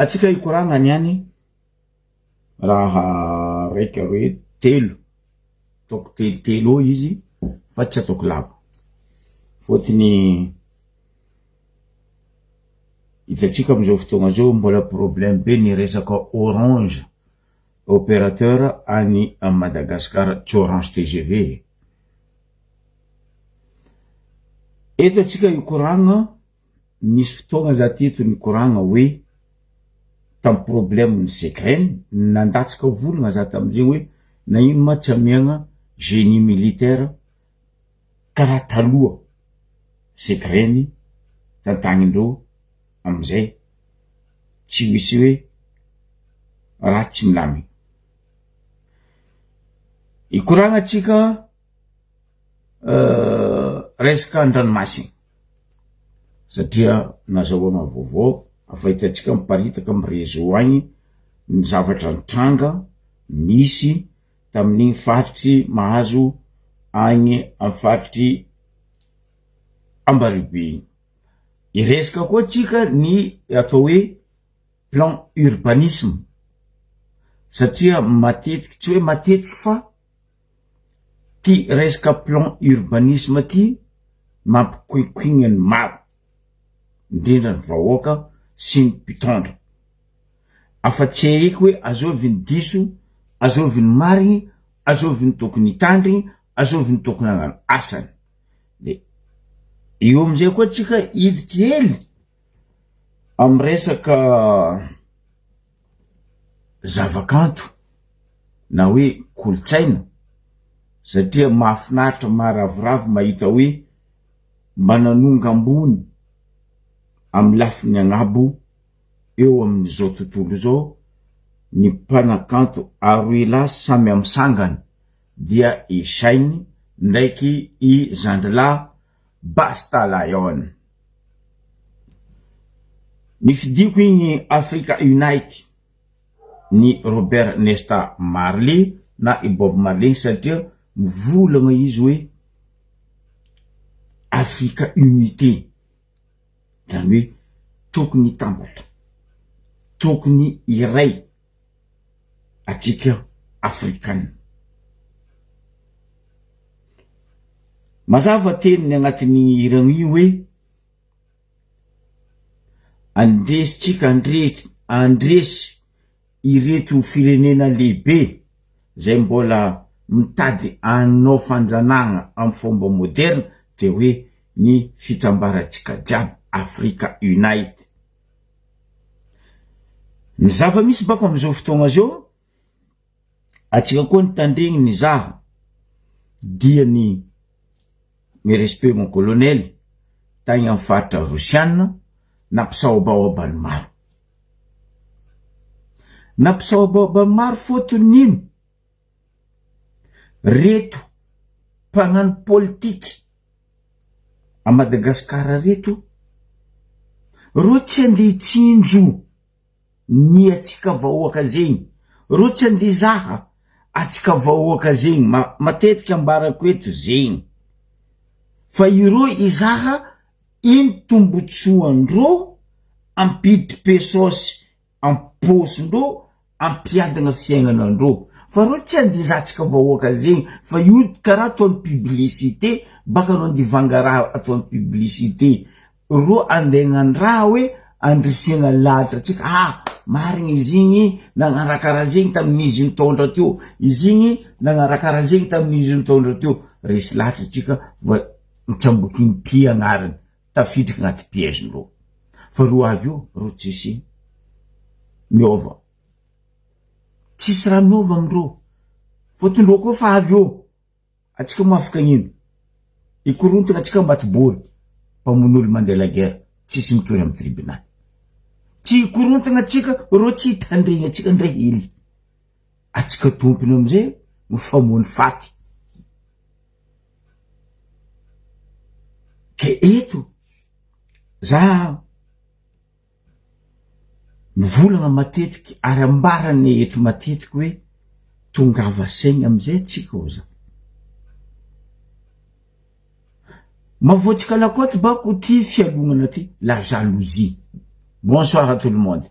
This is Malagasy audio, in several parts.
atsika ikoragna niany raha raiky hoe telo toko telo izy fa tsy ataoko lava fotony itatsika amizao fotoagna zao mbola problème be ny resaka Orange opérateur any Madagascar tsy Orange TGV eto atsika ikoragna nisy fotoagna za teto nikoragna hoe tam problème ny secret nandatsika volagna za tamizay hoe na ino ma tsy amiagna génie militaire karaha taloha secret tantagnindreo amizay tsy misy hoe raha tsy milamy ikoragna atsika resaka andranomasina satria nazahoagna vaovao afahitatsika miparitaka amy réseau agny ny zavatra nitranga misy tamin'igny faritry mahazo agny amy faritry Ambaribe iresaka koa tsika ny atao hoe plan urbanisme satria matetiky tsy hoe matetiky fa ty resaka plan urbanisme ty mampikoikoigna ny maro indrindra ny vahoaka sy ny mpitondra afa-tsy eky hoe azoviny diso azoviny marigny azoviny tokony tandrigny azoviny tokony agnano asany de io amizay koa tsika hiditry hely amy resaka zavakanto na hoe kolotsaina satria mahafinaritra maharavoravo mahita hoe mananonga ambony amy lafiny agnabo eo amin'izao tontolo zao ny mpanakanto Aroila samy amy sangany dia i Shainy ndraiky i Zandla Bastalayon ny fidiko igny Africa Unite ny Robert Nesta Marley na i Bob Marley satria mivolagna izy hoe Africa Unité zany hoe tokony tambatra tokony iray atsika afrikana mazava teniny agnatin'ny iragno io hoe andresitsika andresy ireto firenena lehibe zay mbola mitady anao fanjanagna amy fomba moderne de hoe ny fitambaratsika jiaby Africa Unite ny zava misy bako amizao fotoagna zao atsika koa nitandregny ny zaha dia ny respect mon colonel tagny amy faritra Rosiana nampisaobaobany maro nampisaobaobany maro fotony nino reto mpagnano politiky a Madagascar reto ro tsy andeha tsinjo ny atsika vahoaka zegny ro tsy andeha zaha atsika vahoaka zegny matetiky ambarako eto zegny fa iro izaha iny tombotsoandro ampiditry pesosy amposindro ampiadagna fiaignanandro fa ro tsy andizatsika vahoaka zegny fa io karaha ataony publicité baka no andivanga raha ataony publicité ro andegnandraha hoe andrisiagna lahatra atsika marigny izy igny nagnarakarah zegny tamin'izy nitondra teo izy igny nagnarakarah zegny tamin'izy nitondra teo resy lahatra atsika mitsamboky ny pi agnarany tafidriky agnaty piège-ndro fa ro avy io ro tsisy miova tsisy raha miova amindro fotondro koa fa avy eo atsika mafaka ino ikorontana atsika mbatibory mpamon'olo mandeha la guerre tsisy mitory amy tribunal tsy ikorontana atsika ro tsy hitandregny atsika ndray hely atsika tompony amizay mifamony faty ke eto za mivolagna matetiky ary ambarany eto matetiky hoe tongava saigny amizay atsika o za mavoatsika lakoty bako ty fialognana ty la jalousie bonsoir à tout le monde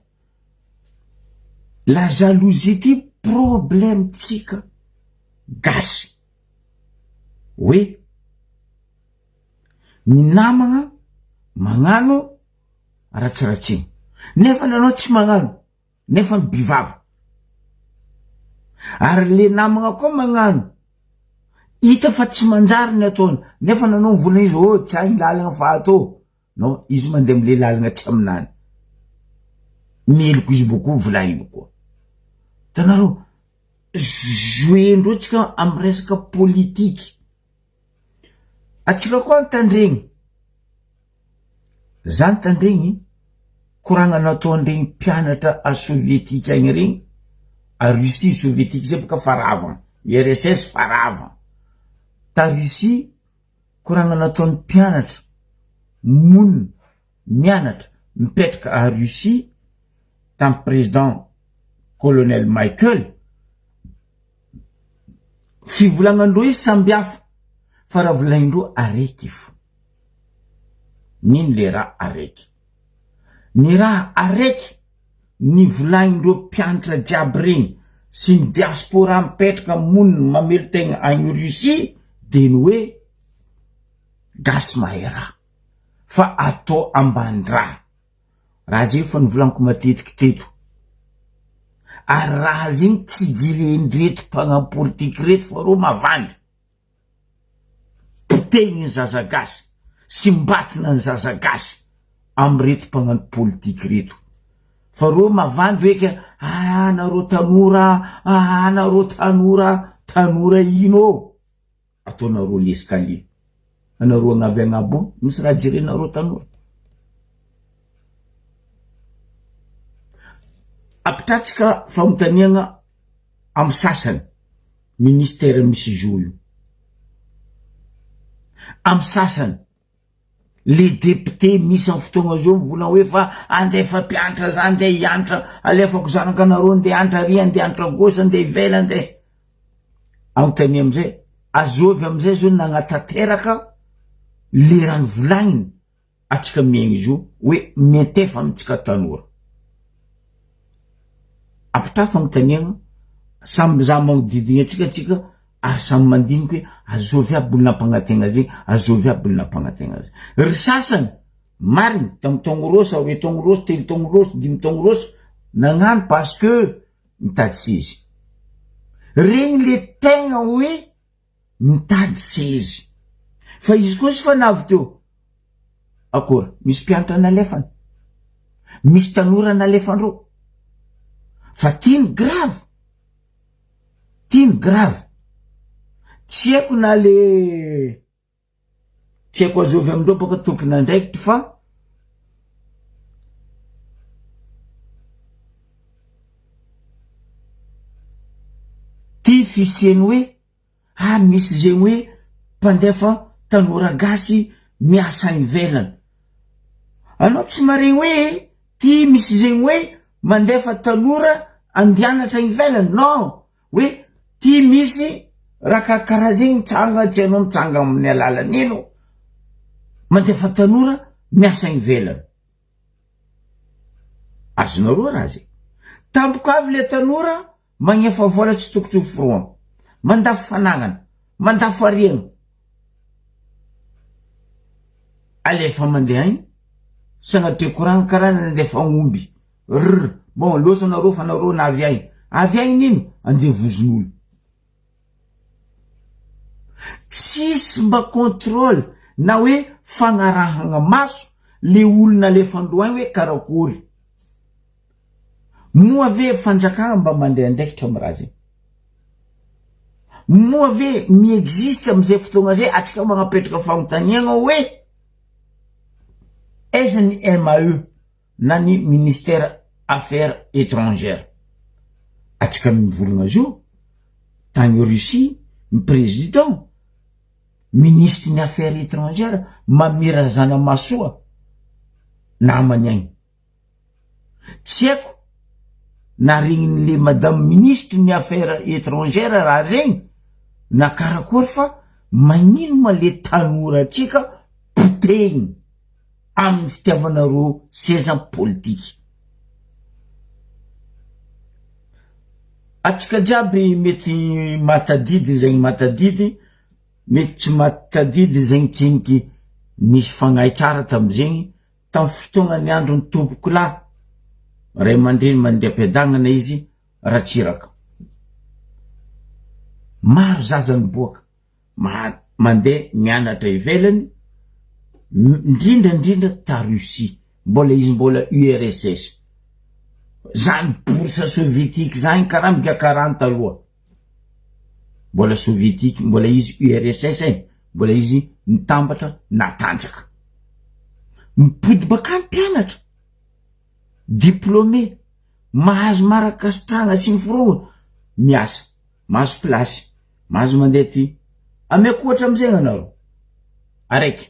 la jalousie ty problème tsika gasy hoe ny namagna magnano ratsiratsiny nefa nanao tsy magnano nefa ny bivava ary le namagna koa magnano hita fa tsy manjary ny ataony nefa nanao volana izy tsy agny lalagna fa atô no izy mandeha amle lalagna tsy aminany mieloko izy boko volagniny koa tanareo joendreo tsika amy resaka politiky atsika koa nytandregny zany tandregny koragna nataondregny mpianatra a sovietika agny regny a Russie sovietika zay boka faravagna URSS faravagna ta Russie koragna nataony mpianatra monina mianatra mipetraka a Russie tam président colonel Michael fivolagnandreo izy sambihafa fa raha volagnindreo araiky fo nino le raha araiky ny raha araiky ny volagnindreo mpianatra jiaby regny sy ny diaspora mipetraka monina mamelo tegna agny Russie de ny hoe gasy mahay raha fa atao ambani-draha raha zay fa nivolaniko matetiky teto ary raha zegny tsy jirendreto mpagnampy politiky reto fa ro mavandy poteny ny zaza gasy sy mbatina ny zaza gasy amy reto mpagnano politiky reto fa ro mavandy hoeka nareo tanora ino ataonareo l'escalier anareo agnavy agnabo misy raha jerenareo tanora apitratsika famotaniagna amy sasany ministère misy zo io amy sasany le député misy amy fotoagna zao mivolagna hoe fa andefa mpianatra za andeha hianatra alefako zanakanareo andeha antra ry andeha antra gosy andeha ivela andeha amotania amizay azovy amizay zao nagnatanteraka le raha nivolagniny atsika miaigny izy io hoe mietefa amitsika tanora apitra famotaniagna samby za magnodidigny atsika ary samy mandiniky hoe azovy aby olona ampagnategna zegny azovy aby olona ampagnategna zegny ry sasany mariny tamy taogno rosy aroe taogno rosy telo taogno rosy dimy taogno rosy nagnano parce que mitady sezy regny le tegna hoe mitady sezy fa izy koa sy fanavy teo akory misy mpianatra nalefany misy tanora nalefandreo fa tiany grave tsy haiko na le tsy haiko azovy amindreo boka tompona ndraiky fa ty fisiany hoe misy zegny hoe mpandefa tanora gasy miasa ivelany anao tsy maregny hoe ty misy zegny hoe mandefa tanora andianatra ivelany non hoe ty misy raha karakara zegny mitsanga tsy anao mitsanga amin'ny alalan'ino mandefa tanora miasa ivelany azonareo raha zay tampoka avy le tanora magnefa vola tsy tokotry foroagna mandafy fanagnana mandafy ariagna alefa mandeha agny sagnatria koragna karaha nandefa agn'omby bon losanareo fa nareo na avy agny nino andeha vozon'olo tsisy mba contrôle na hoe fagnarahagna maso le olona alefandro agny hoe karakory moa ve fanjakagna mba mandeha ndraikitra amy raha zegny moa ve miexiste amizay fotoagna zay atsika magnapetraka famotaniagna hoe aiza ny MAE na ny ministère affaires étrangères atsika mivolagna zo tagny Russie ny président ministre ny affaires étrangères mamira zana masoa namany agny tsy haiko na regnin'le madame ministre ny affaires étrangères raha zegny na karakory fa magnino ma le tanora atsika poteny amin'ny fitiavanareo seza politiky atsika jiaby mety matadidy zegny matadidy, mety tsy matadidy zegny tsiniky nisy fagnahy tsara tam'zegny tamy fotoagna ny androny tompoko lahy ray aman-dreny mandeha am-piadanana izy ratsiraka. Maro zaza miboaka mandeha mianatra ivelany, indrindra ta Russie, mbola izy mbola URSS, zany bourse soviétique zany karaha migakarany taloha, mbola soviétique, mbola izy URSS mbola izy nitambatra natanjaka, mipody bakany mpianatra, diplômé, mahazo marakasitragna sy ny foroa, miasa, mahazo plasy, mahazo mandeha ty. Ameko ohatra am'zay anao araiky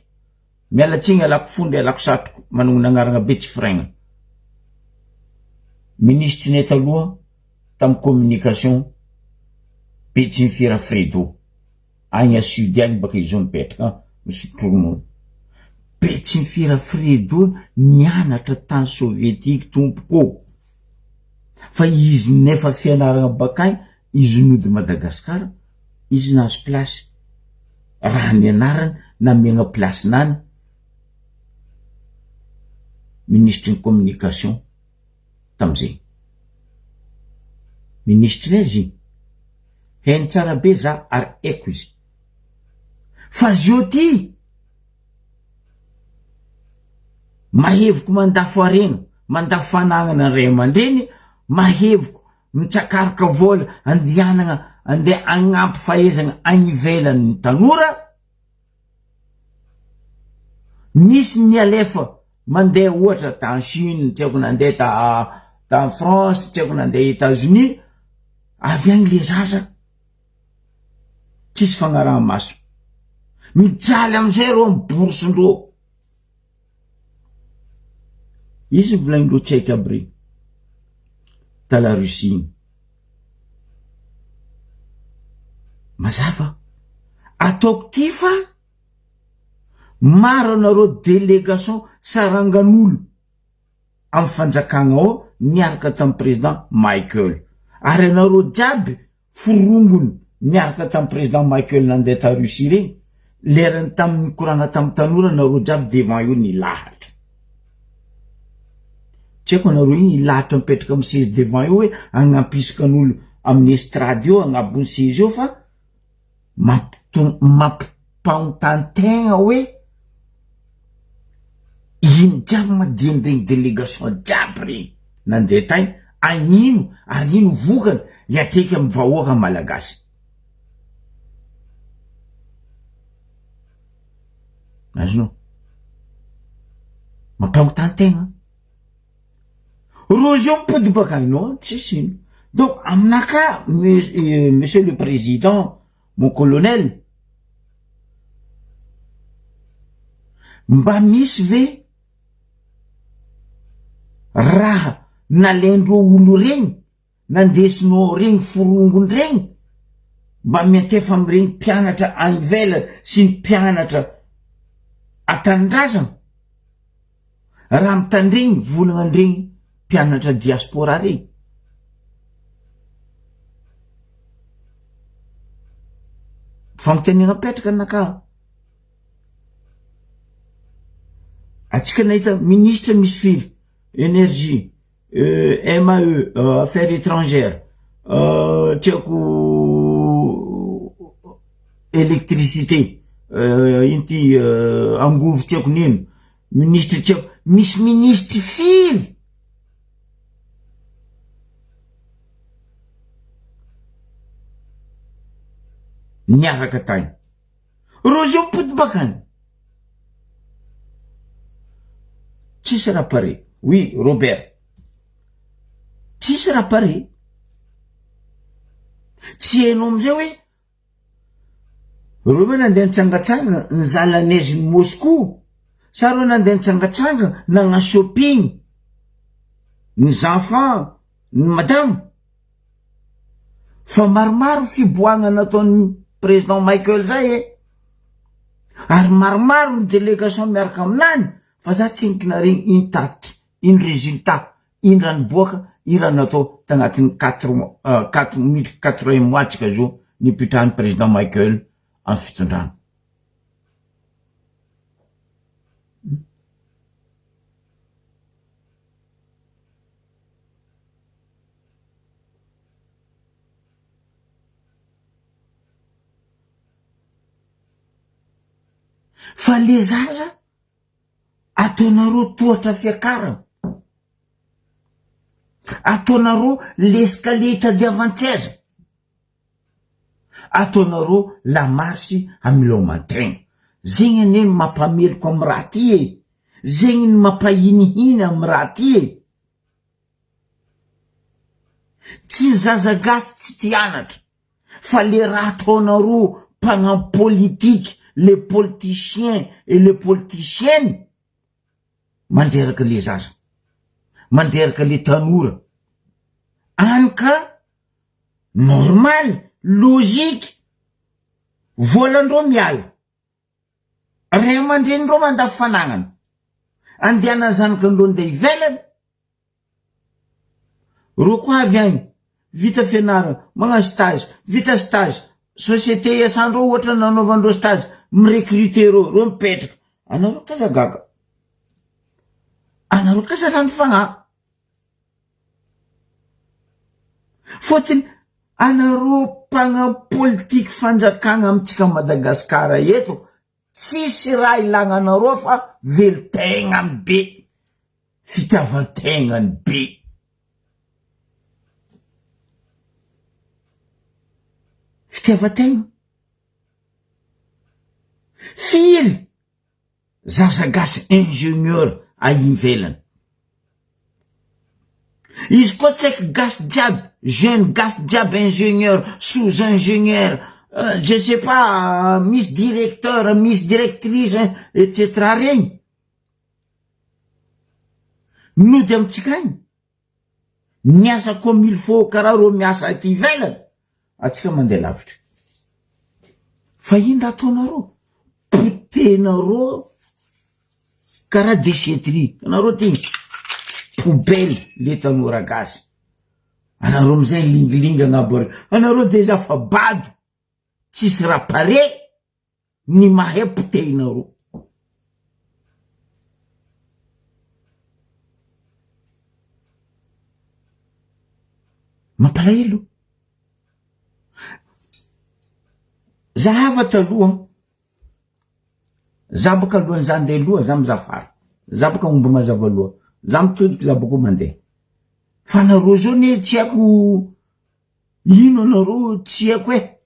mialatsigny alako fondy alako satroko managno nagnarana be tsy firaigna, ministre ny taloha tamy communication Betsinfira Fredo agny a sud agny baka izy mipetraka misotrono. Betsinfira Fredo nianatra tany soviétique tompoko, fa izy nefa fianaragna bakany izy nody Madagasikara, izy nahazo plasy raha nianarana namiagna plasy nany ministre ny communication tam'zay. Ministre ne izy heny tsara be za ary eko izy, fa zio ty maheviko mandafo aregna, mandafo fanagnana ray aman-dreny, maheviko mitsakaraka vola andianagna andeha agnampy fahaizana agny ivelan'ny tanora, nisy ny alefa mandeha ohatra ta Chine, tsy haiko nandeha ta France, tsy haiko nandeha États-Unis, avy agny le zaza tsisy fagnaraha maso, mijaly am'izay ro amy bourse-ndreo. Izy volagnindreo tsaiky aby regny ta la Russie. Mazava ataoko ty fa maro anareo délégation sarangan'olo amy fanjakagna ao niaraka tamy président Michael, ary anareo jiaby forongony niaraka tamy président Michael nandeha ta Russie regny, lerany tamy koragna tamy tanora anareo jiaby devant io nilahatra. Tsy haiko anareo igny ilahatra mipetraka amy sezy devant io hoe agnampisakan'olo amin'ny estrade io agnabony sezy io, fa mampipaontantegna hoe ino jiaby madiny regny délégation jiaby regny nandeha tagny, agnino ary ino vokany hiatreky amy vahoaka malagasy. Azonao mampipaontantegna rozy io mipody bakany, non tsisy ino. Donc aminaka monsieur le président, mon colonel, mba misy ve raha nalendreo olo regny nandesinao regny forongony regny mba miantefa am'iregny mpianatra any ivelany sy ny mpianatra atanindrazana, raha mitandregny volagnandregny mpianatra diaspora regny. Fagnotaniagna petraka anaka atsika nahita ministre misy firy énergie, MAE, affaires étrangères, tsy haiko électricité, inty angovo tsy haiko nino, ministre tsy haiko, misy ministre firy niaraka tagny, rozy io mipody bakany, tsisy raha pare. Oui, Robert, tsisy raha pare. Tsy hainao amizay hoe reo nandeha nitsangatsanga nizaly neige ny Moscou, sa reo nandeha nitsangatsanga nagna shopping ny enfants, ny madame, fa maromaro fiboagna nataon'ny président Michael zay ary maromaro ny délégation miaraka aminany, fa za tsy nikina regny ino tatitry, ino résultat, ino ranoboaka ira natao tagnatin'ny 4 mois tsika zo nipitrahan'ny président Michael amin'ny fitondrana. Fa le zaza ataonareo tohatra fiakarana, ataonareo l'escalier itadiavan-tsaiza, ataonareo la marche amiloman-tegna. Zegny anie no mampameloko amy raha ty e, zegny no mampahinihiny amy raha ty e. Tsy ny zaza gasy tsy tianatra, fa le raha ataonareo mpagnano politique, les politiciens et les politiciennes mandreraka le zaza, mandreraka le tanora. Any ka normal, logique, volandreo miala, ray aman-drenindreo mandafy fanagnana, andehanany zanakandreo ndeha ivelany, ro koa avy agny vita fianarana, magnano stage, vita stage, société iasandreo ohatra nanaovandreo stage, mirecruter ro mipetraka. Anareo kaza gaga, anareo kaza rano fagnahy. Fôtiny anareo mpagnano politique fanjakagna amitsika Madagasikara eto, tsisy raha ilagnanareo fa velon-tegnany be, fitiavan-tegnany be. Fitiavan-tegna fily zaza gasy ingénieur a ivelany. Izy koa tsaiky gasy jiaby, jeune gasy jiaby ingénieur, sous-ingénieur, je sais pas, misy directeur, misy directrice, etc. regny nody amitsika agny miasa comme il faut karaha ro miasa aty ivelany, atsika mandeha lavitra. Fa ino raha ataonareo? Potenareo karaha déchetterie, anareo ty poubelle le tanora gasy, anareo amizay lingilingy agnabo ary, anareo deja fa bado, tsisy raha pare ny mahay potehinareo. Mampalahelo. Zahava taloha, za baka alohan'ny za andeha aloha, za mizafara, za baka omby mazava aloha, za mitodiky za baka mandeha. Fa nareo zao ne tsy haiko ino anareo, tsy haiko hoe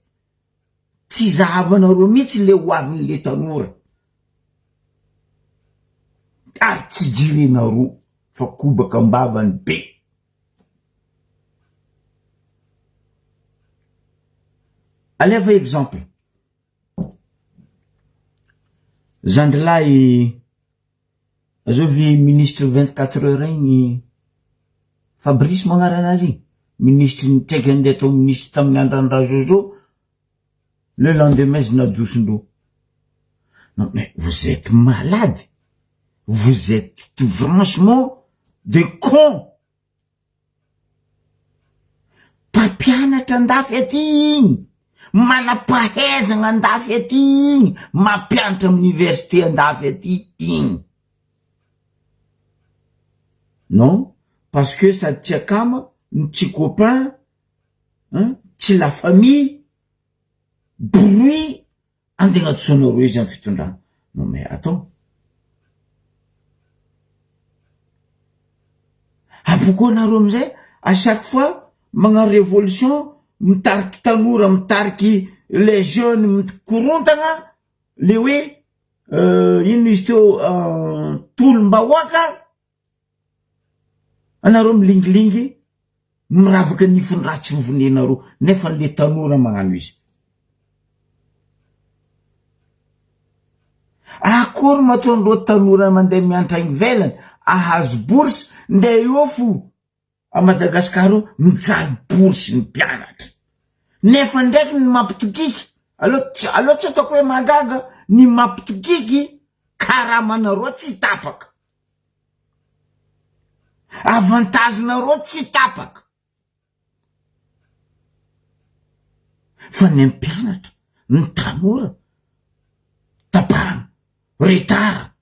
tsy zahavanareo mihitsy le hoavin'le tanora, ary tsy jirenareo fa kobaka ambavany be. Aleva exemple, Zandrilahy azovy ministre 24 heures igny, Fabrice magnarana azy, ministre nitreky andeha atao ministre tamin'ny andran-dra Jojo, le lendemain zinadosindreo. Non mais vous êtes malade, vous êtes franchement des cons. Mpampianatra andafy aty igny, manam-pahaizagna andafy aty igny, mampianatra amin'ny université andafy aty igny. Non, parce que ça tsy akama, tsy copain, tsy la famille, bruit, andeha agnatosonareo izy amin'ny fitondrana. Non mais attends, apoko anareo amizay à chaque fois magnano révolution, mitariky tanora, mitariky les jeunes, mikorontagna le hoe ino izy teo tolom-bahoaka, anareo milingilingy miravaky nifon-dratsy rovonenareo, nefa le tanora magnano izy. Akory mataon'reo tanora mandeha mianatra agny ivelany ahazo bourse, ndeha eo fo a Madagasikara mijaly bourse ny mpianatra, nefa ndraiky ny mampitokiky, aloha tsy ataoko hoe magaga, ny mampitokiky karamanareo tsy tapaka. avantazonareo tsy tapaka fa ny mpianatra ny tanora tapahana retara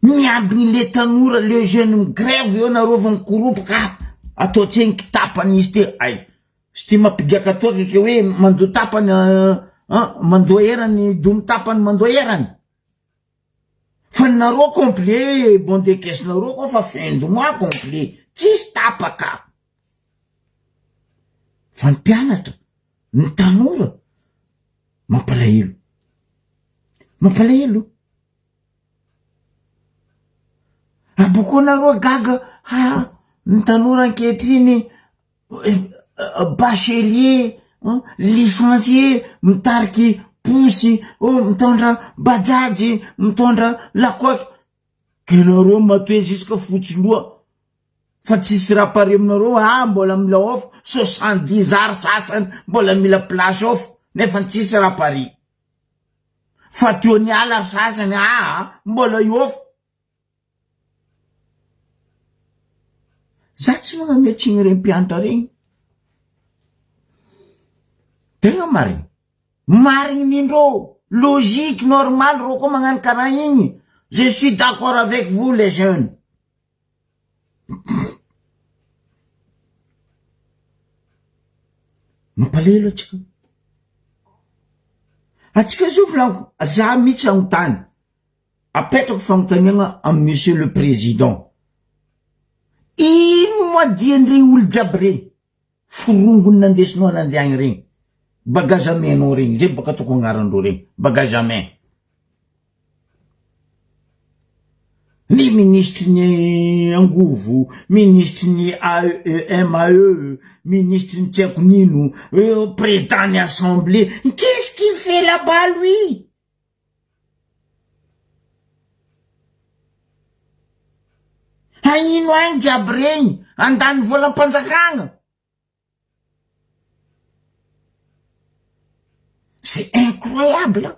miambiny le tanora le jeune migrève eo nareo vao mikoropoka atao tseny kitapany izy te ay sy ty mampigaka toaka ke hoe mandoa tapany mandoa erany domy tapany mandoa erany fa nareo complet bon de caisse nareo koa fa fin de mois complet tsisy tapaka fa ny mpianatra ny tanora mampalahelo aboko nareo gaga ny tanora ankehitriny bachelier licencié mitariky posy mitondra bajajy mitondra lakoaky ke nareo matoe jusque fotsoloa fa tsisy raha pare aminareo mbola mila off 70 heures sasany mbola mila place off nefa tsisy raha pare fa teo ny ala sasany mbola ioff za tsy magnametsiny reny mpianatra regny tegna marigny nindreo logique normal ro koa magnano karaha igny je suis d'accord avec vous les jeunes mampalelo atsika zao volaniko za mihitsy agnontany apetrako fagnontaniagna amy monsieur le président ino moadiany regny olo jiaby regny forongony nandesinao nandeagny regny bagage anao regny zay baka toko agnarandreo regny bagage main ny ministre ny angovo ministre ny MAE ministre ny tiako nino président ny assemblée qu'est-ce qu'il fait là-bas lui hagnino agny jiaby regny andany volam-panjakagna c'est incroyable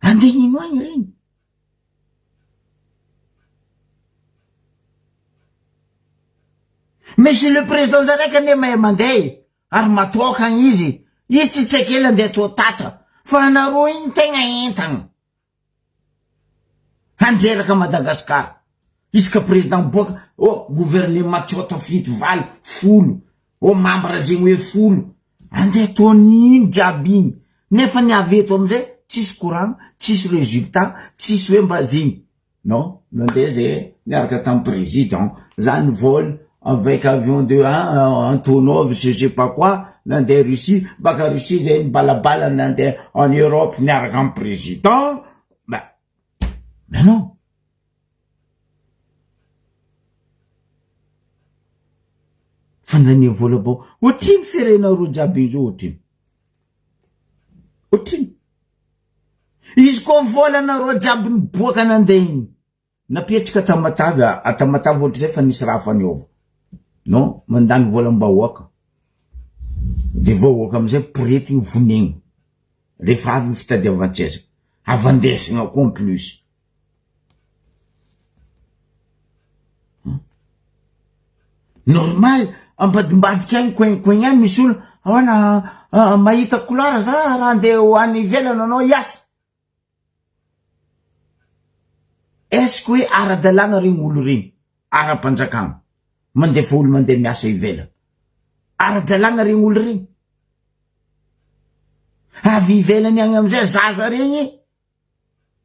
andegnino agny regny monsieur le président zaraiky ane mahay mandeha ary matoaka agny izy tsy tsaikely andeha atao tatra fa anareo igny tegna entagna handreraka Madagasikara isaka président boaka gouvernement tsota fito valo folo membre zegny hoe folo andeha atao nino jiaby igny nefa ny avy eto amizay tsisy courant tsisy résultat tsisy hoe mba zegny non nandeha zay niaraka tamy président zany vol avec avion de Antonov je sais pas quoi nandeha Russie baka Russie zay balabala nandeha en Europe niaraka amy président mais non fandania vola bao otriny ferenareo jiaby izy otriny izy koa volanareo jiaby niboaka nandeha igny napietsika Tamatavy Tamatavy ohatry zay fa nisy raha faniova non mandany vola mbahoaka de vahoaka amizay porety igny vonegny rehefa avy fitadiavan-tsezaka avandesina koa en plus normal ambadimbadika agny koegny agny misy olo ahoana mahita couleur za raha andeha hoany ivelana anao hiasa est-ce que hoe ara-dalàna regny olo regny ara-panjakana mandefa olo mandeha miasa ivelana ara-dalàna regny olo regny avy ivelany agny amizay zaza regny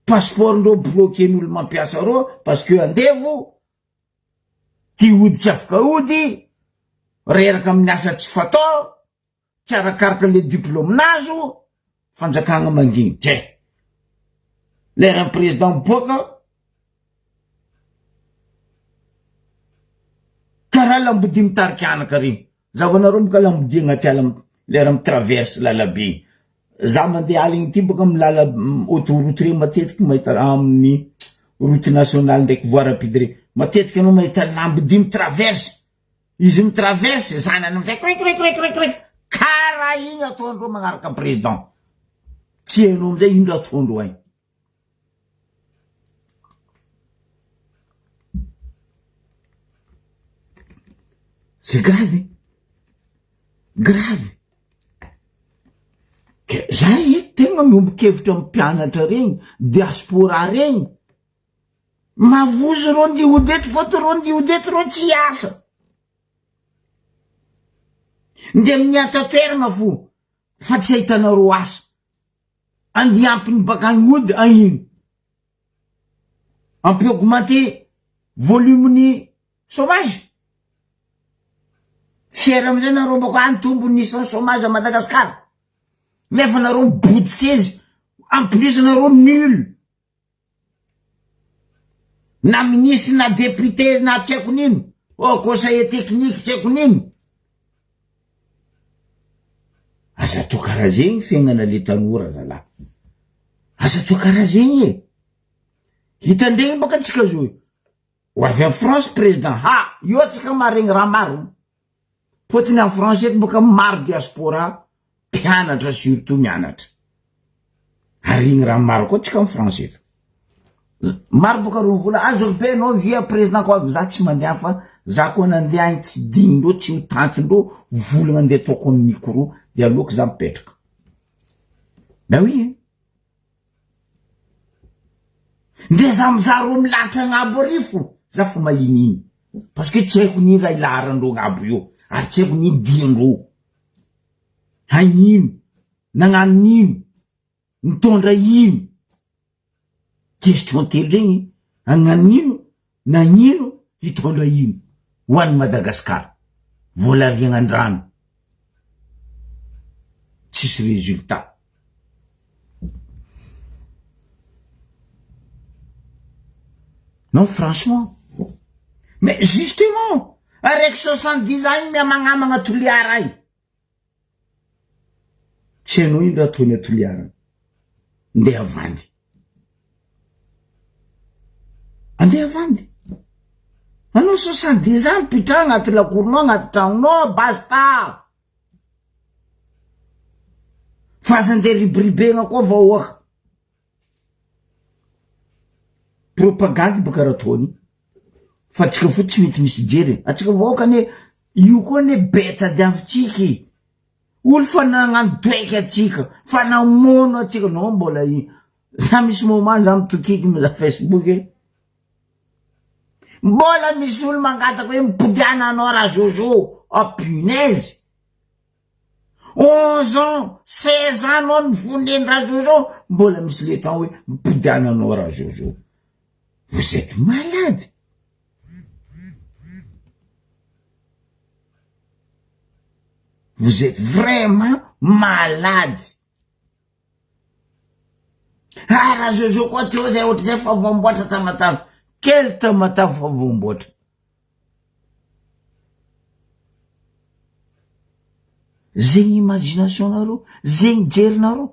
passeport ndreo bloquen'olo mampiasa reo parce que andevo ty ody tsy afaka ody reraka amin'ny asa tsy fatao tsy arakaraka le diplôme nazo fanjakagna manginy tse leran'ny président boaka karaha lambodi mitariky anaka regny zavanareo boka lambodi agnaty ala lera mitraverse lalabe za mandeha aligny ty boka amy lala autoroute regny matetiky mahita amin'ny route nationale ndraiky voie rapide regny matetiky anao mahita lambodi mitraverse izy mitraverse zanany amizay krek karaha igny ataondreo magnaraka président tsy hainao amizay ino raha ataondreo agny. C'est grave ke zay tegna miombokevitra amy mpianatra regny diaspora regny mavozy ro ndiodety foto ro ndiodety ro tsy asa nde amin'ny atatoerana fo fa tsy ahitanareo asa andy ampiny bakany ody agnino ampy augmenter volumeny chômage fiera amizay nareo bako antombo nisan'ny chômage à Madagascar nefa nareo bout de 16 en plus nareo nul na ministre na député na tsy haiko nino conseiller technique tsy haiko nino asa to karaha zegny fiainana le tanora zala asa to karaha zegny e hitandregny baka antsika zao ho avy en France président io atsika maregny raha maro fotony en France eto boka maro diaspora mpianatra surtout mianatra arigny raha maro koa tsika amy France eto maro boka ro vola azo be anao via président ko avy za tsy mandeha fa za koa nandeha agny tsy dignindreo tsy mitantindreo volagna andeha ataoko amy micro de aleoko za mipetraka ben oui nde za mizaha ro milatra agnabo arifo za fa mahininy parce que tsy haiko nino raha ilarandreo agnabo io ary tsy haiko nino diandreo hagnino nagnano nino mitondra ino question telo regny agnano nino nagnino hitondra ino ho an'ny Madagascar vola riagnan-drano tsisy résultat. Non, franchement. Mais justement, avec 70 ans, mi magnamagna toliara iny. Tsy hainao ino raha ataony toliara. Andeha avandy. Andeha avandy. Anao 70 ans mipitra agnaty lakoronao, agnaty tragnonao, basta. Fa aza andeha ribribegna koa vahoaka. Propagande baka raha ataony. Fa atsika fo tsy mety misy jery. Atsika vahoaka ne io koa ne beta diavitsika. Olo fa nagnano doiky atsika, fa namono atsika, no mbola i. Za misy moment za mitokiky miza Facebook e. Mbola misy olo mangataka hoe mipodiana anao raha Jojo. Oh punaise. 11 ans, 16 ans anao nivondeny raha Jojo. Mbola misy le temps hoe mipodiana anao raha Jojo. Vous êtes malade. Vous êtes vraiment malade. Ah, raha Jojo koa teo zay ohatry zay fa voamboatra tamatavy. Quel tamatavy fa voamboatra? Zegny imagination nareo, zegny jerinareo.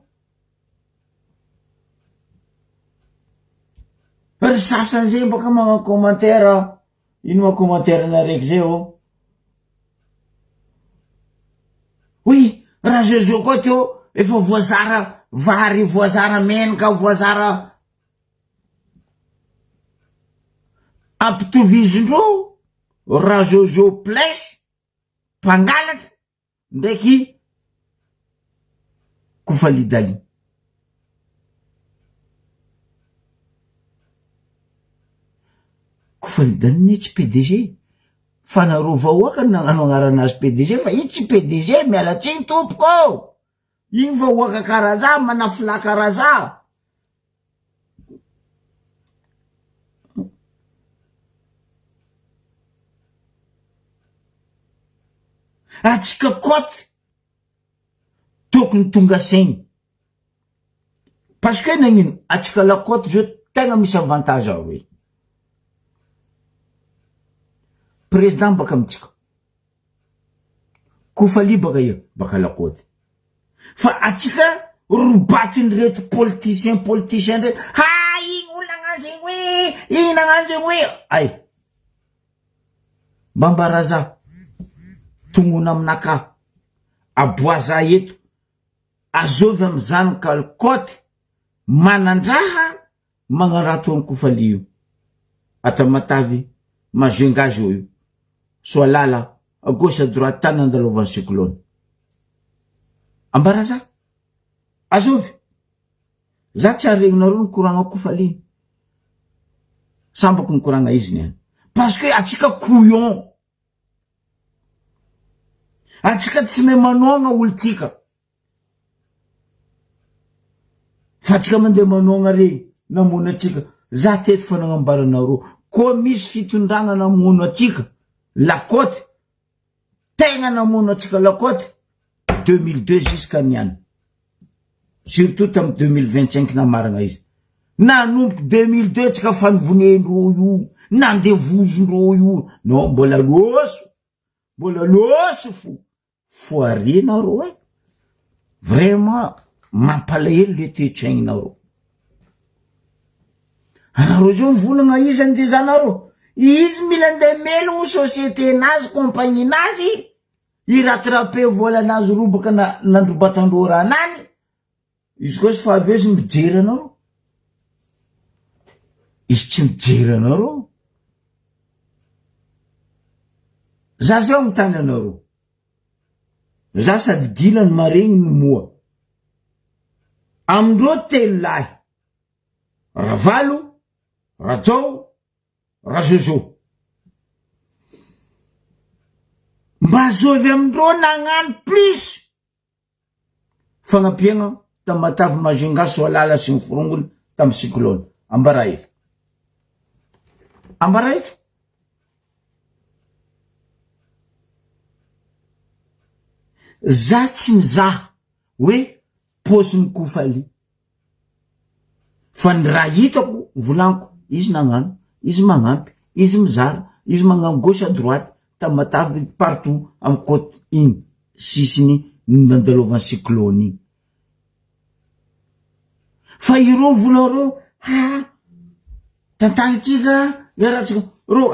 Ry sasany zay baka mga commentaire, ino ma commentaire naraiky zay oh. Oui, raha Jojo koa teo efa voazara vary, voazara menaka, voazara ampitovizindreo raha Jojo place mpangalaky ndraiky Kofalidali. Kofalidali ne tsy PDG. Fa nareo vahoaka nagnano agnaranazy PDG fa iny tsy PDG mialatsiny tompoko. Iny vahoaka karaha za, manafila karaha za. Atsika koty tokony tonga saigny. Parce que nagnino atsika lakoty zao tegna misy avantage aroe. Président baka amitsika. Kofali baka io, baka lakoty. Fa atsika robatiny reto politicien reto. Ha, iny olo nagnano zegny hoe, iny nagnano zegny hoe. Ay. Bambaraza. tongona aminaka aboaza eto azovy am'izany kalikoty manandraha magnarato any Kofaly Atamatavy Mazengazy io Soalala à gauche à droite tany andalovan'ny cyclone ambara za azovy za tsy aregnareo nikoragna Kofaly sambako nikoragna izy niany parce que atsika couillon atsika tsy mahay manogna olotsika fa atsika mandeha manogna regny namono atsika za teto fa nagnambaranareo koa misy fitondragna namono atsika lakoty tegna namono atsika lakoty 2002 jusqu'à niany surtout tam 2025 namaragna izy nanomboky 2002 tsika fanivonendreo io nandevozondreo io non mbola loso fo arenareo vraiment mampalahelo le toetraignareo anareo zao mivolagna izy andezanareo izy mila andeha melogno société nazy compagnie nazy iratrape volanazy robaka nandrobatandreo raha nany izy koa fa aveo izy mijery anareo izy tsy mijery anareo za zao mitany anareo za sady dilany maregny ny moa amindreo telo lahy Ravalo Rajao Razozo mba azovy amindreo nagnano plus fagnapiagna Tamatavy Mazengazy Soalala sy ny forongony tamy cyclone ambara eto za tsy mizaha hoe posiny Kofaly fa ny raha hitako volaniko izy nagnano izy magnampy izy mizara izy magnano gauche à droite Tamatavy partout amy côte igny sisiny nandalovan'ny cyclone igny fa ireo volareo tantagnitsika iaratsika ro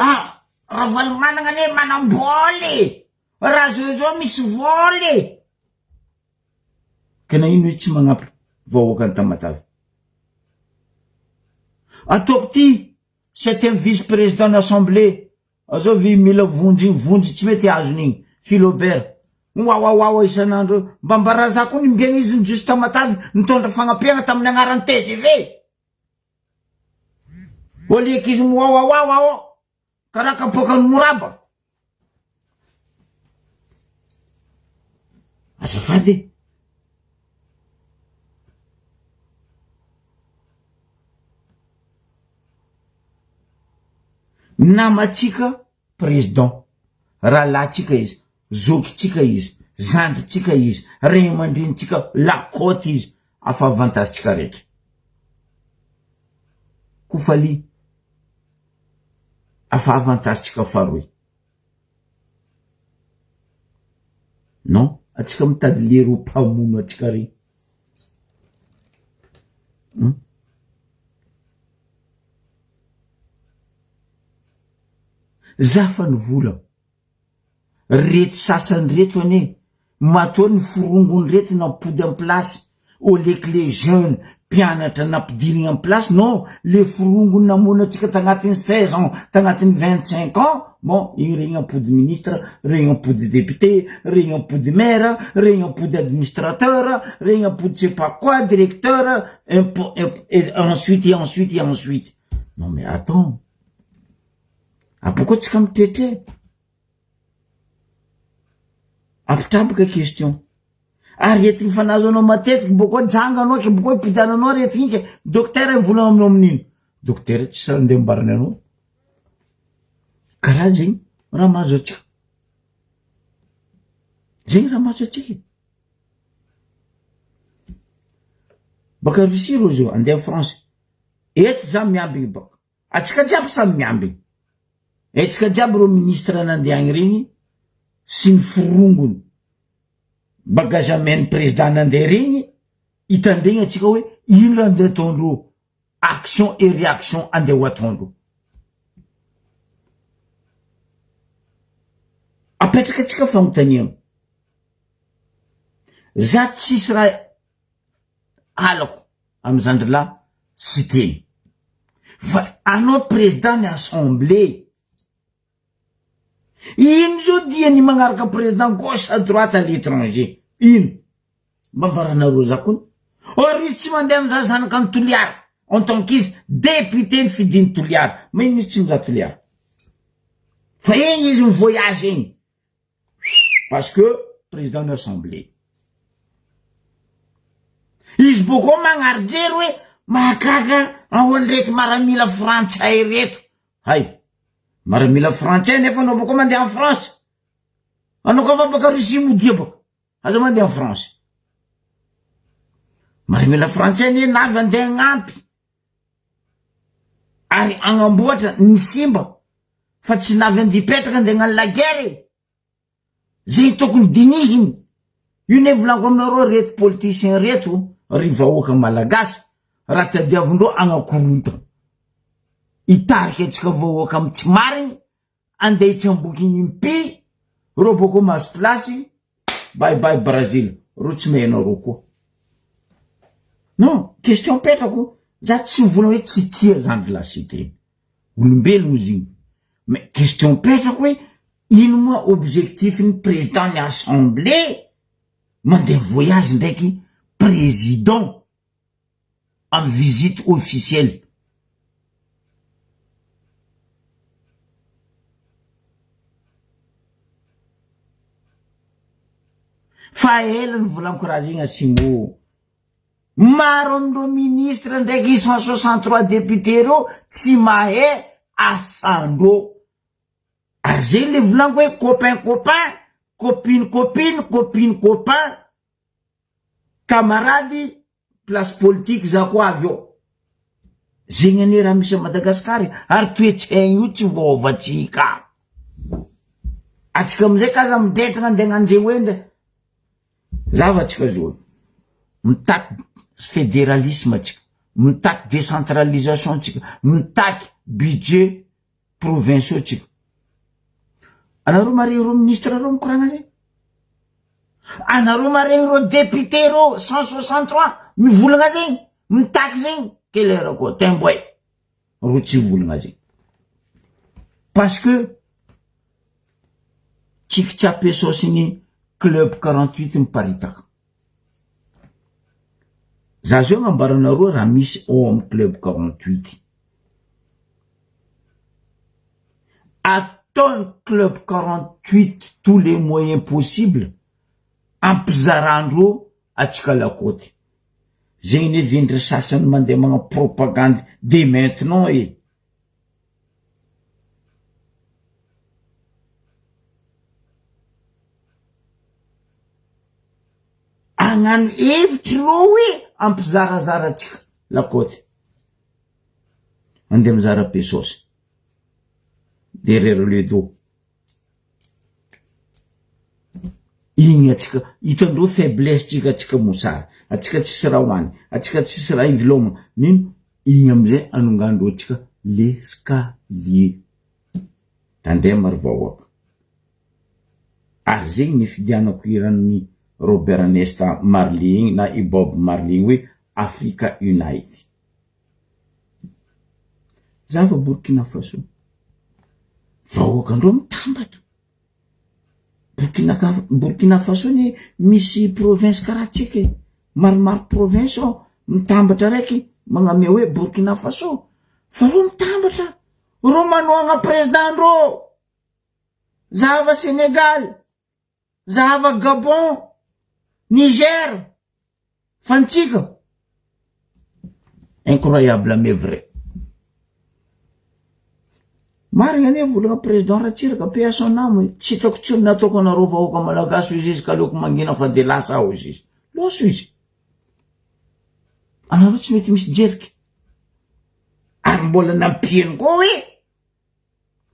Ravalo managna ne manamboly raha zo misy voly kana ino hoe tsy magnampy vahoaka ny Tamatavy ataoko ty 7e vice-président d'assemblée azovy mila vonjy tsy mety azon'igny Philobert wawawawa isanandro mba mbarazako ny mbiagna izy juste Tamatavy nitondra fagnapiagna tamin'ny agnarany TTV oliaky izy wawawawa karaha kapokany moraba azafady namatsika président rahalatsika izy zokitsika izy zandritsika izy ray mandrinitsika lakoty izy afa avantasitsika raiky Kofaly afa avantasitsika faroy non atsika mitady lero mpamono atsika regny za fa nivola reto sasany reto ane matoa ny forongony reto nampody amy place au lieu que les jeunes mpianatra nampidirigny amy place non le forongony namono atsika tagnatin'ny 16 ans tagnatin'ny 25 ans bon igny regny ampody ministre regny ampody député regny ampody maire regny ampody administrateur regny ampody c'est pas quoi directeur et ensuite non mais attends pourquoi tsika mitetre apitrabaka question arety ny fanazo anao matetiky bokoa janga anao ke bokoa pidana anao arety igny ke docteur volagna aminao amin'ino docteur tsy sa andeha mbarany anao karaha zegny raha mahazo atsika zegny raha mahazo atsika baka Russie ro zao andeha France eto za miambigny baka atsika jiaby samy miambigny etsika jiaby ro ministre nandeagny regny sy ny forongony bagage ameny président nandeha regny hitandregny atsika hoe ino raha andeha ataondreo action et réaction andeha ho ataondreo apetraka atsika fagnontaniana za tsisy raha alako am'zandrilahy sy teny fa anao président ny assemblée ino zao dia ny magnaraka président gauche à droite à l'étranger ino mba varanareo za kony ory tsy mandeha am'za zanaka amy Toliara en tant qu'izy député ny fidiny Toliara ma ino misy tsy miza Toliara fa iny izy mivoyage iny parce que président ny assemblée izy boko magnarjery hoe mahakaka ahoany reky maramila frantsay reto hay maramila frantsay nefa anao boko mandeha en France anao ka fa baka Russie modia boko aza mandeha en France maramila frantsay ne navy andeha agnampy ary agnamboatra ny simba fa tsy navy andipetraka andeha gnany laguerre zay tokony dinihiny io ne volaniko aminareo reto politicien reto ry vahoaka malagasy raha tadiavindreo agnakoronta itariky atsika vahoaka amy tsy mariny andeha itsamboky impy ro boko masy plasy bye Brazil ro tsy mehinareo koa non question petrako za tsy mivola hoe tsy tia zandry lasity olombelogno izy igny mais question petrako hoe ino moa objectif ny président ny assemblée mandeha voyage ndraiky président en visite officielle fa ela ny volaniko raha zegny asimo maro amindreo ministre ndraiky 163 député reo tsy mahay asandreo ary zegny le volaniko hoe copain camarady place politique za koa avy eo zegny ane raha misy a Madagasikara ary toetsaigny io tsy voavatsika atsika amizay kaza midetrana andeha gnanjey oende zavatsika zao mitaky fédéralisme atsika mitaky décentralisation atsika mitaky budget provinciaux atsika anareo maregny ro ministre reo mikoragna zay anareo maregny ro député reo 163 mivolagna zegny mitaky zegny kelera koa temboy ro tsy mivolagna zegny parce que tsika tsy ampesosiny club 48 miparitaka za zao gnambaranareo raha misy ao amy club 48 ataony club 48 tous les moyens possibles ampizarandreo atsika lakoty zegny ne vendry sasany mandeha magna propagande de maintenant agnano hevitry reo hoe ampizarazara atsika lakoty andeha mizara pesosy derrière le dos igny atsika hitandreo faiblesse tsika atsika mosary atsika tsisy raha hoany atsika tsisy raha ivelomagna nino igny amizay anongandreo atsika l'escalier tandray maro vahoaka ary zegny nifidianako iran'ny Robert Nesta Marley igny na i Bob Marley hoe Africa Unite zava Burkina Faso vahoakandreo mitambatra Burkina Faso ni misy province karatsika maromaro province ao mitambatra raiky magname hoe Burkina Faso fa ro mitambatra ro manoagna président ro zava Sénégal zava Gabon Niger fantsika incroyable mais vrai marigna ane volagna président ratsiraka pe son amo tsy hitako tsony nataoko anareo vahoaka malagasy izy izy ka aleoko mangina fa de lasa ao izy izy loso izy anareo tsy mety misy jeriky ary mbola nampieno koa hoe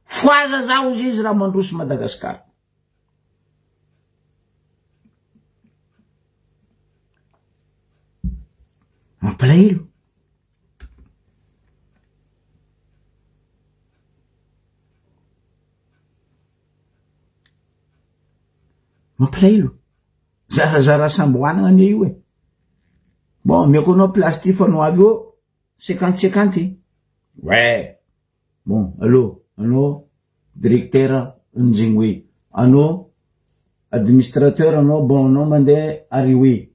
foaza zao izy izy raha mandroso Madagasikara mampalahelo Mampalaelo. Zarazara samboana ane io e. Bon, miako anao place fanao avy eo 50-50. Ouais. Bon, allô, anao directeur anjegny hoe, anao administrateur anao, bon, anao mandeha ary hoe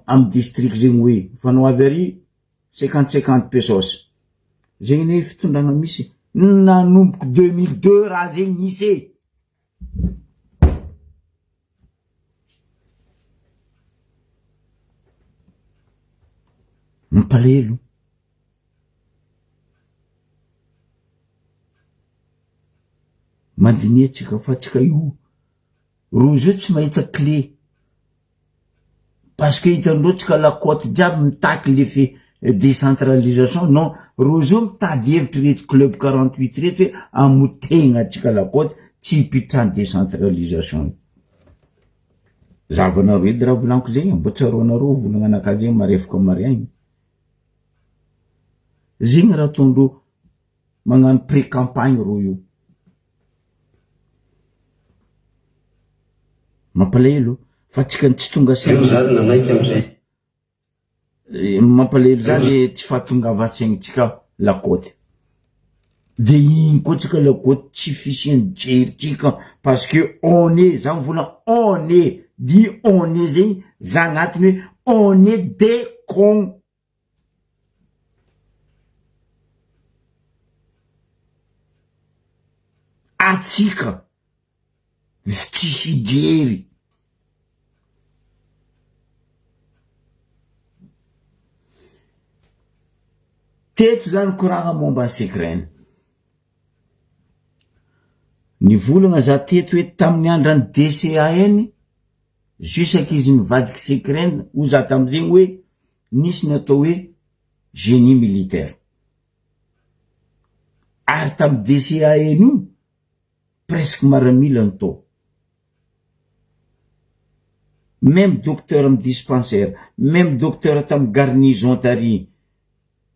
am district zegny hoe fanao avy ary 50-50 pesos. Zegny ne fitondragna misy. Nanomboky 2002 raha zegny nisy e. Mampalahelo. Mandiniatsika fa tsika io rozy io tsy mahita clé parce que hitandreo tsika lakoty jiaby mitaky le décentralisation. Non, rozy io mitady hevitry reto club 48 reto hoe amotegna tsika lakoty tsy hipitrany décentralisation. Zavanareo edy raha volaniko zegny, mbo tsaroanareo volagna anakahy zegny marefaka mariagny. Zegny raha ataondreo magnano pré-campagne ro io. Mampalahelo fa tsika tsy tonga saigny. Mampalahelo zany tsy fahatongavan-tsaignintsika lakoty. De igny koa tsika lakoty tsy fisiany jerintsika parce que on est, zany vola on est, dit on est zegny za agnatiny hoe on est des cons. Atsika tsisy jery. Teto zany koragna momba ny Ukraine. Nivolagna za teto hoe tamin'ny andrany DCAN jusaky izy nivadiky Ukraine, ho za tamizegny hoe nisy natao hoe génie militaire. Ary tamy DCAN io presque maramila nitao. Même docteur amy dispensaire, même docteur tamy garnison tary,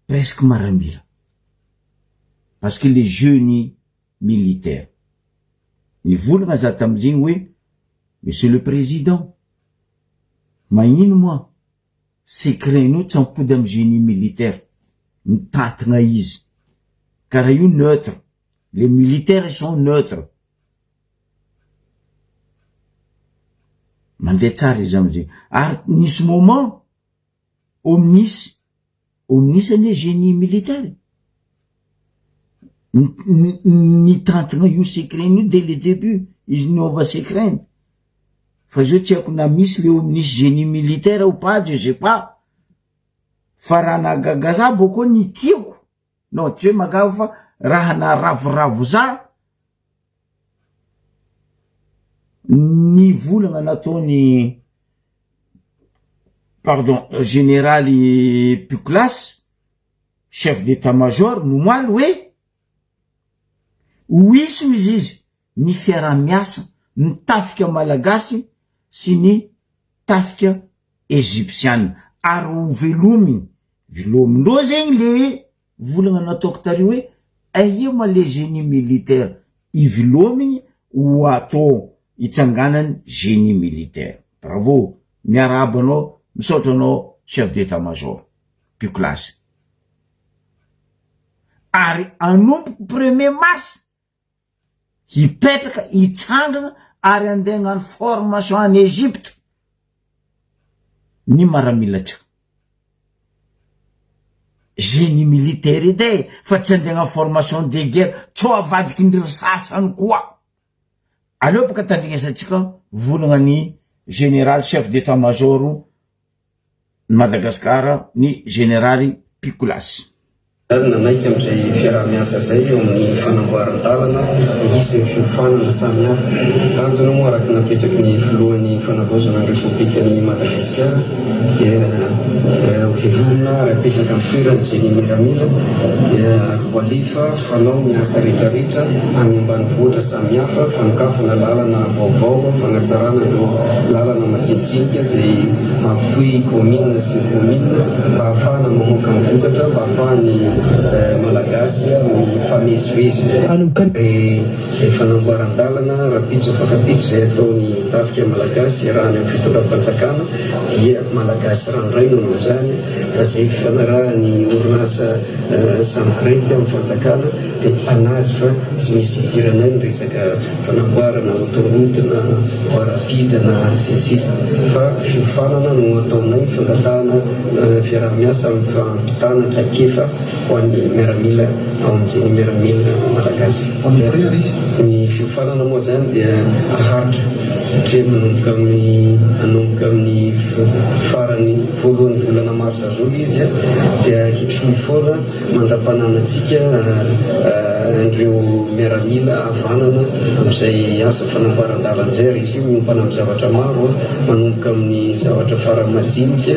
presque maramila. Parce que les jeunes militaires. Nivolagna za tamizegny hoe, monsieur le président, magnino moa Ukraine io tsy ampody amy génie militaire, mitatagna izy. Car io neutre. Les militaires sont neutres. Mandeha tsara izy amizay. Ary nisy moment omnisy ane génie militaire. Nitantagna io Ukraine io dès le début, izy niova Ukraine. Fa zao tsy haiko na misy le omnisy génie militaire ou pas, je sais pas. Fa raha nahagaga za boko nitiako. Non, tsy hoe magava fa raha na ravoravo za ny volagna nataony pardon généraly Puklas, chef d'état-major, nomoaly hoe hoiso izy ny fiara-miasa ny tafika malagasy sy ny tafika égyptienne. Ary ho velomindreo zegny le volagna nataoko tary hoe aia ma le génie militaire ivelomigny ho atao itsanganany génie militaire. Bravo, miarabo anao, misaotra anao chef d'état-major Puklas. Ary anomboko 1er mars hipetraka hitsangana ary andeha hagnano formation en Égypte. Ny maramilatsika génie militaire edy fa tsy andeha hagnano formation de guerre, tsy ho avadiky ny sasany koa. Aleo baka tandrignasantsika volagna ny général chef d'état-major Madagasikara ny général Puklas. Nanaiky amizay fiara-miasa zay eo amin'ny fanamboaran-dalana isy ny fiofanana samihafa. Tanjona moa araky napetraky ny filohan'ny fanavaozana ny Repoblikan'i Madagasikara dia velomina ary apetraka amin'ny toerany génie miramila dia voalifa fanao ny asa rehetrarehetra any ambanivohitra samihafa, fanokafana lalana vaovao, fanatsarana ireo lalana majinijinika zay mampitohy commune sy commune mba ahafahana mamoaka ny vokatra, mba ahafahany malagasy mifamezivezy. Zay fanamboaran-dalana rapitso fakapitso zay ataony tafika malagasy raha ny fitondram-panjakana dia malagasy ranoray noho zany fa zay fifanarahany orinasa samikirety amin'ny fanjakana dia anazy fa tsy misy idirana ny resaka fanamboarana autoroute na voie rapide na sisisa fa fiofanana no ataonay fangatahana fiarah-miasa amin'ny fampitana traikefa ho an'ny miaramila ao amin'izay ny miaramila malagasy. Ny fiofanana moa zany dia aharitra satria manomboka amin'ny farany voalohany volana mars azolo izy dia hitohy foana mandra-pananantsika andreo miaramila havanana amin'izay asa fanamboaran-dalanjera izy io miompana amin'ny zavatra maro manomboka amin'ny zavatra faramajinika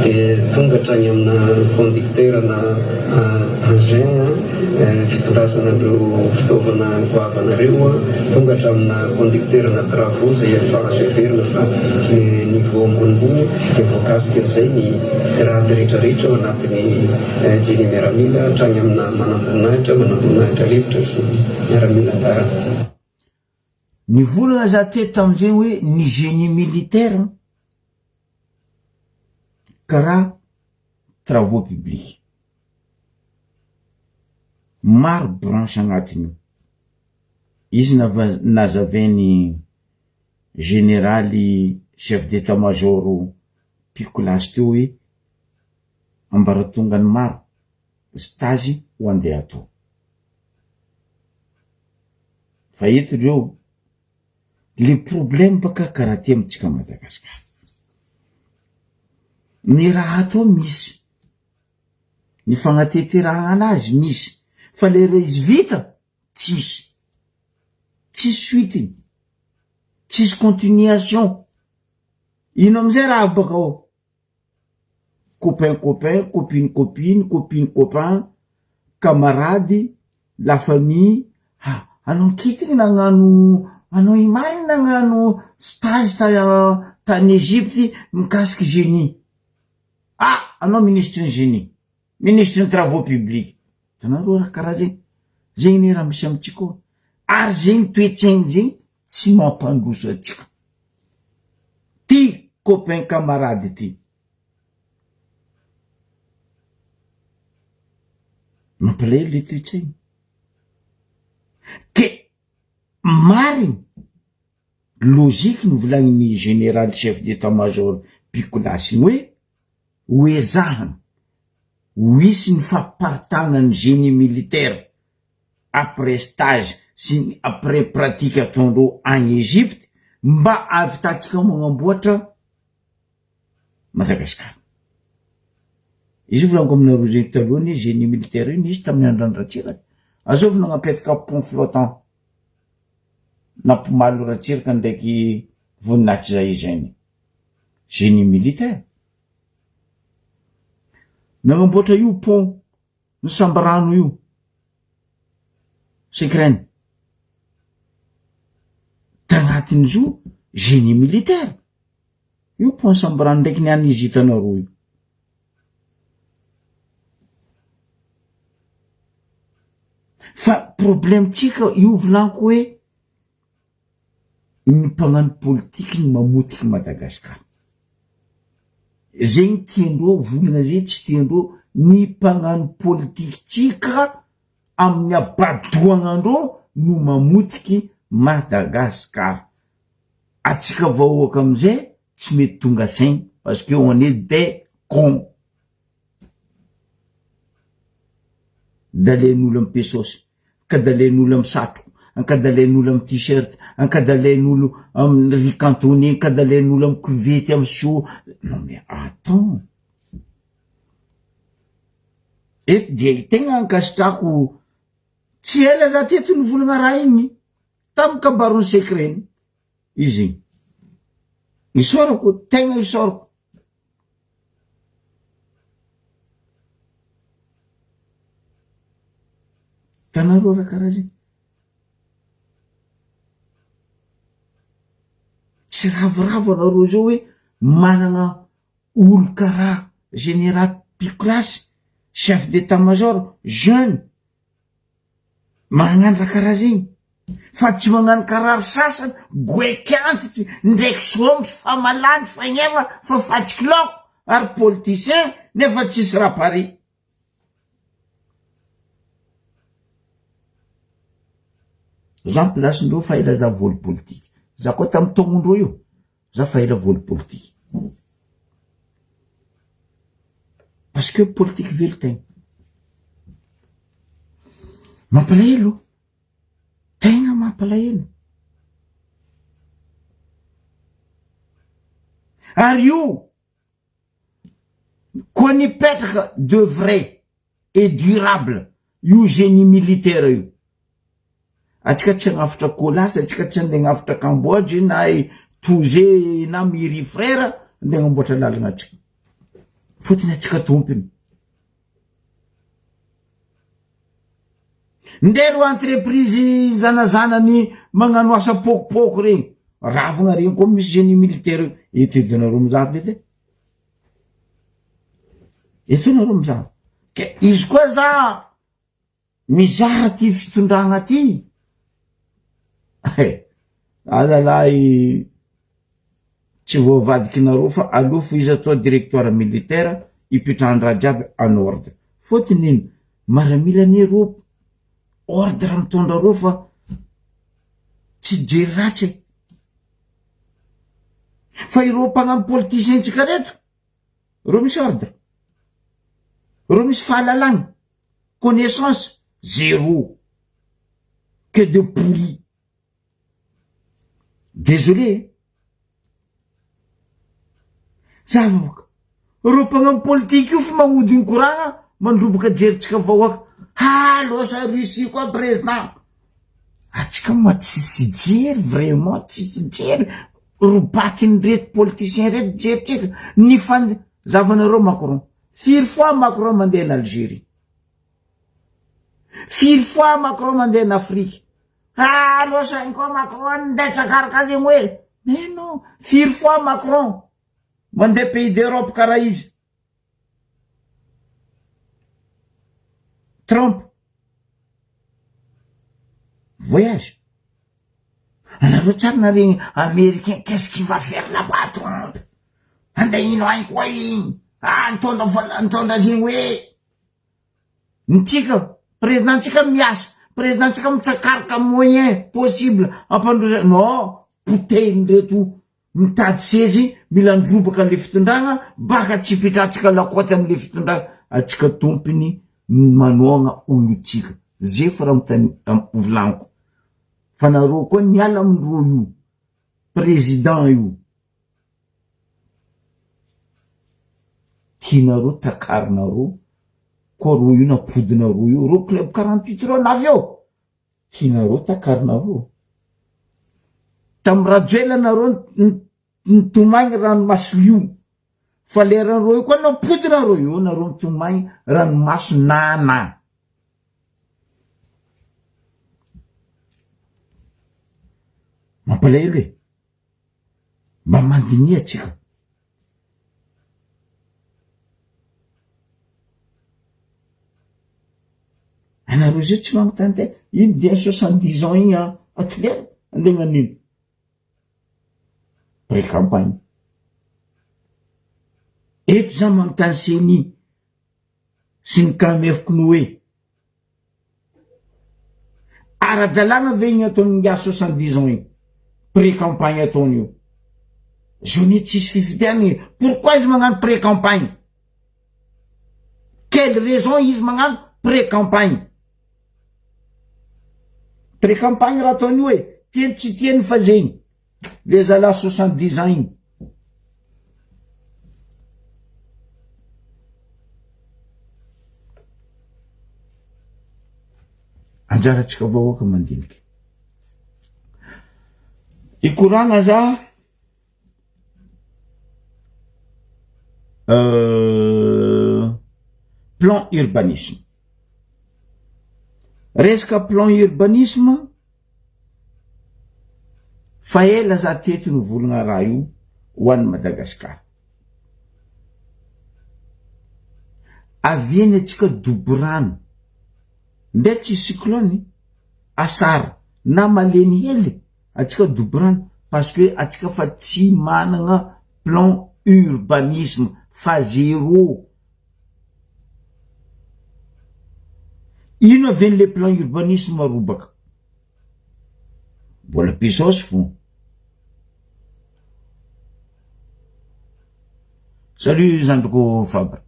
dia tonga hatrany amina conducteur na engin fitondrasana andreo fitaovana goavanareo tonga hatramina conducteur na travaux zay afahazo everina fa niveau ambonimbony dia voakasika zay ny raha rehetrarehetra ao anatin'ny jeny miaramila hatrany amina manam-boninahitra levitra sy miaramila andarana. Ny volana za teto am'izay hoe ny génie militaire karaha travaux publics maro branche agnatiny izy nazavainy généraly chef d'état-major Picolas teo hoe ambaratongany maro stage ho andeha atao fa eto reo le problème baka karaha ty amitsika Madagasikara ny raha atao misy ny fagnateterahana azy misy fa le raha izy vita tsisy suitiny tsisy continuation ino amizay raha baka ao copain copine copain camarade la famille anao kitry nagnano anao imaly nagnano stage tany Egypte mikasiky génie anao ministre ny génie ministre ny travaux publics tanareo raha karaha zegny ny raha misy amitsika ao ary zegny toetsaigny zegny tsy mampandroso atsika ty copain camarade ty mampalahelo le toetsaigny ke mariny logique ny volagniny général chef d'état-major Picolas hoe zahany hoisy ny famparitanany génie militaire après stage sy après pratique ataondreo agny Egypte mba avitatsika magnamboatra Madagasikara. Izy volaniko aminareo zegny talohany génie militaire io nisy tamin'ny andro Ratsiraka azovy nagnapetaka pont flottant nampimalo Ratsiraka ndraiky voninahitry zay izany génie militaire nagnamboatra io pont ny sambarano io Ukraine tagnatin'izo génie militaire io pont sambarano ndraiky ny any izy hitanareo io fa problème tsika io volaniko hoe ny mpagnano politiky ny mamotiky Madagasikara zegny tiandreo volana zay tsy tiandreo ny mpagnano politiky tsika amin'ny abadoagnandreo no mamotiky Madagasikara atsika vahoaka amizay tsy mety tonga saigny parce que on est des cons dalain'olo amy pesosy kadalain'olo amy satroko ankadalain'olo amy t-shirt ankadalain'olo amy ricantonné ankadalain'olo amy cuvette amy show non mais attends et dia tegna ankasitrako tsy ela za teto ny volagna raha igny tamy kabarony secret izy isorako tegna isorako tanareo raha karaha zegny tsy ravoravo anareo zao hoe manana olo karaha général Picolas chef d'état-major jeune magnano raha karaha zegny fa tsy magnano karary sasany goekantitsy ndraiky somby fa malandy fa gnefa fa fatsiky laoko ary politicien nefa tsisy rapari za mpilasindreo fa ela za voly politiky za koa tamy tognondreo io za fa ela voly politiky parce que politiky velo tegna mampalahelo tegna mampalahelo ary io koa nipetraka de vrai et durable io génie militaire io atsika tsy agnafatra kolasy atsika tsy andeha agnafatra Cambodge na toze na miri frère andeha agnamboatra lalagna atsika fotony atsika tompony ndero entreprise zanazanany magnano asa pokopoko regny ravagna regny koa misy génie militaire etudinareo mizaha vete etonareo mizaha ke izy koa za mizaha ty fitondragna ty azalahy tsy voavadikinareo fa alofo izy atao directoire militaire ipitrahandraha jiaby en ordre fotony ino maramila nereo ordre mitondrareo fa tsy jery ratsy fa ireo mpagnano politicien tsika reto reo misy ordre reo misy fahalalagna connaissance zéro que de pourri désolé zavaoka reo mpagnano politique io fa magnodigny koragna mandroboka jeritsika vahoaka losa Russie koa président atsika moa tsisy jery vraiment tsisy jery robatiny reto politicien reto jeritsika ny zavanareo Macron firy fois Macron mandeha en Algérie firy fois Macron mandeha en Afrique losa koa Macron ndetsakaraka zegny hoe mais non firy fois Macron mandeha pays d'Europe karaha izy Trump voyage anareo tsara naregny américain qu'est-ce qu'il va faire là-bas Trump andeha ino agny koa igny nitondra zegny hoe nitsika présidentsika miasa présidentsika mitsakaraka moyen possible ampandroza non potehiny reto mitady sezy mila nirobaka an'le fitondragna baka tsy pitratsika lakoty am'le fitondragna atsika tompony manoagna olotsika ze fa raha mitany volaniko fa nareo koa niala amindreo io président io tianareo takarinareo koa ro io napodinareo io ro club 48 reo navy eo tianareo takarinareo tamy rajoela nareo nitomagny ranomaso io fa leranareo io koa napodinareo io nareo nitomagny ranomaso nana mampalahelo e mba mandinia atsika anareo zay tsy magnontany te ino dia 70 ans igny atolera andegnanino pré-campagne eto za magnontany seni sy ny kamefiko ny hoe ara-dalàna ve igny ataony ngia 70 ans igny pré-campagne ataony io zone tsisy fifidiany pourquoi izy magnano pré-campagne quelle raison izy magnano pré-campagne pré-campagne raha ataony hoe tiany tsy tiany fa zegny le zala 70 ans igny anjaratsika vahoaka mandiniky ikoragna za plan urbanisme resaka plan urbanisme fa ela za teto ny volagna raha io ho an'ny Madagasikara aviany atsika doborano ndray tsy cyclone asara na maleny hely atsika doborano parce que atsika fa tsy managna plan urbanisme fa zéro. Ino avy le plan urbanisme marobaka? Mbola pisosy fo. Salut Zandroko Fabre.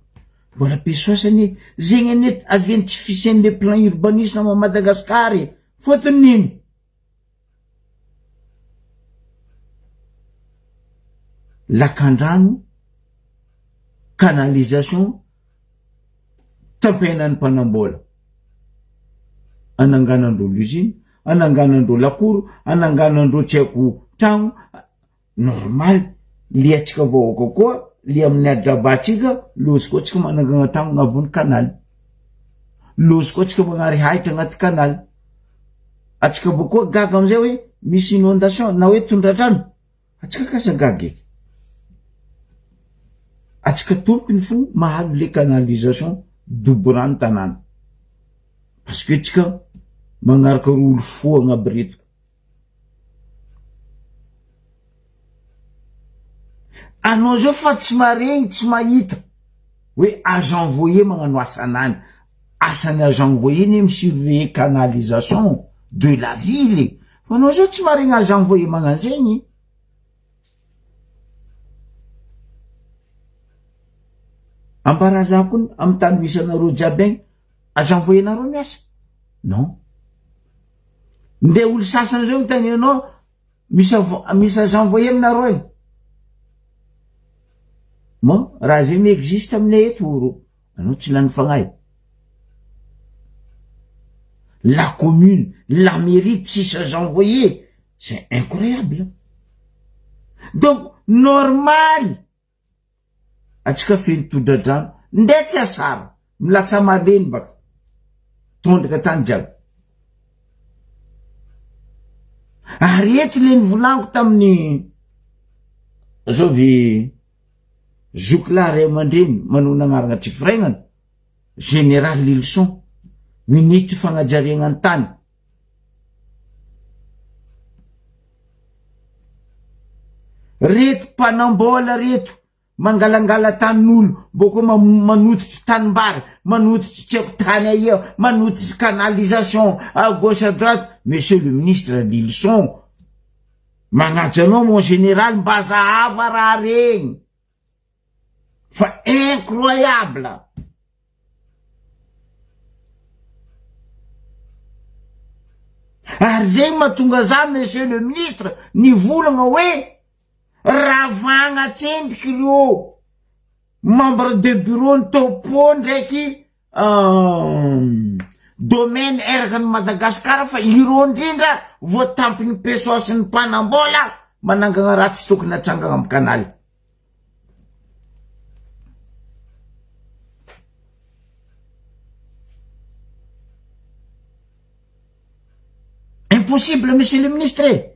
Mbola pisosany zegny ane avy tsy fisen'le plan urbanisme à Madagascar fotony nino? Lakandrano, canalisation, tampenan'ny mpanambola. Ananganandro l'usine, ananganandro lakoro, ananganandro tsy haiko tragno, normal, le atsika vahoaka koa, le amin'ny adrabatsika, lozy koa tsika manangana tragno agnavony canal. Lozy koa tsika magnary haitra agnaty canal. Atsika bokoa gaga amizay hoe misy inondation na hoe tondratrano, atsika kasa gaga eky. Atsika tompony fo mahavy le canalisation doborano tanàna. Parce que tsika magnaraka olo fo agnaby reto. Anao zao fa tsy maregny, tsy mahita hoe agent voyer magnano asanany. Asany agent voyer ne misurveiller canalisation de la ville. Fa anao zao tsy maregny agent voyer magnano zegny. Ambarazako amin'ny tany misy anareo jiaby agny, agent voyer nareo miasa? Non. Nde olo sasany zao mitany anao misy agent voyer aminareo agny. Mo raha zegny existe aminay eto oro, anao tsy lany fagnahy. La commune, la mairie tsisy agent voyer, c'est incroyable. Donc normal atsika feno tondradrano nde tsy asara milatsa maleny baka tondraka tany jiaby. Ary eto le nivolaniko tamin'ny zovy zokla ray aman-dreny manao agnarana tsy firainana général Lilson, ministre fagnajariagna ny tany. Reto mpanambola reto mangalangala tanin'olo boko manotitry tanimbary, manotitry tsy haiko tany aia, manotitry canalisation à gauche à droite. Monsieur le ministre Lilson, magnaja anao mon général mba zahava raha regny. Fa incroyable. Ary zegny mahatonga za monsieur le ministre nivolagna hoe ravagna tsendriky reo membre de bureau ny topo ndraiky domaine eraky ny Madagasikara fa ireo ndrindra voatampiny pesosy ny mpanambola manangana raha tsy tokony atsangana amin'ny kanaly. Impossible, monsieur le ministre.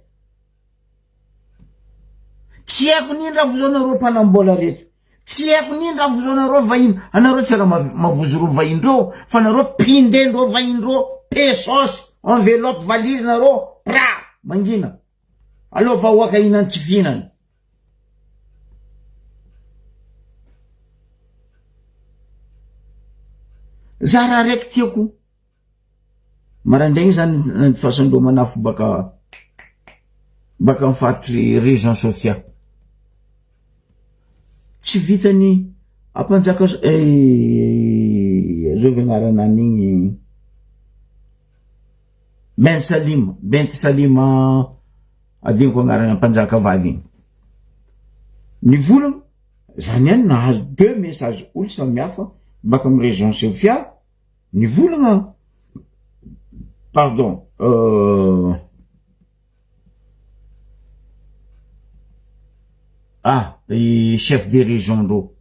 Tsy haiko nino raha vozonareo mpanambola reto. Tsy haiko nino raha vozonareo vahiny. Anareo tsy raha mavozo ro vahindreo, fa nareo pindendreo vahindreo pesosy, enveloppe valise nareo, pra, mangina. Allo vahoaka inan tsy fihinany. Za raha raiky tiako. Marandraigny zany ny fasandro manafo baka mifatry région Sofia. Tsy vitany ampanjaka zovy agnarana an'igny Bent Salima adiniko agnarana ampanjaka vavy igny. Nivolagna zany ihany nahazo 2 messages olo samihafa baka amin'ny région Sofia. Nivolagna pardon, chef de région ro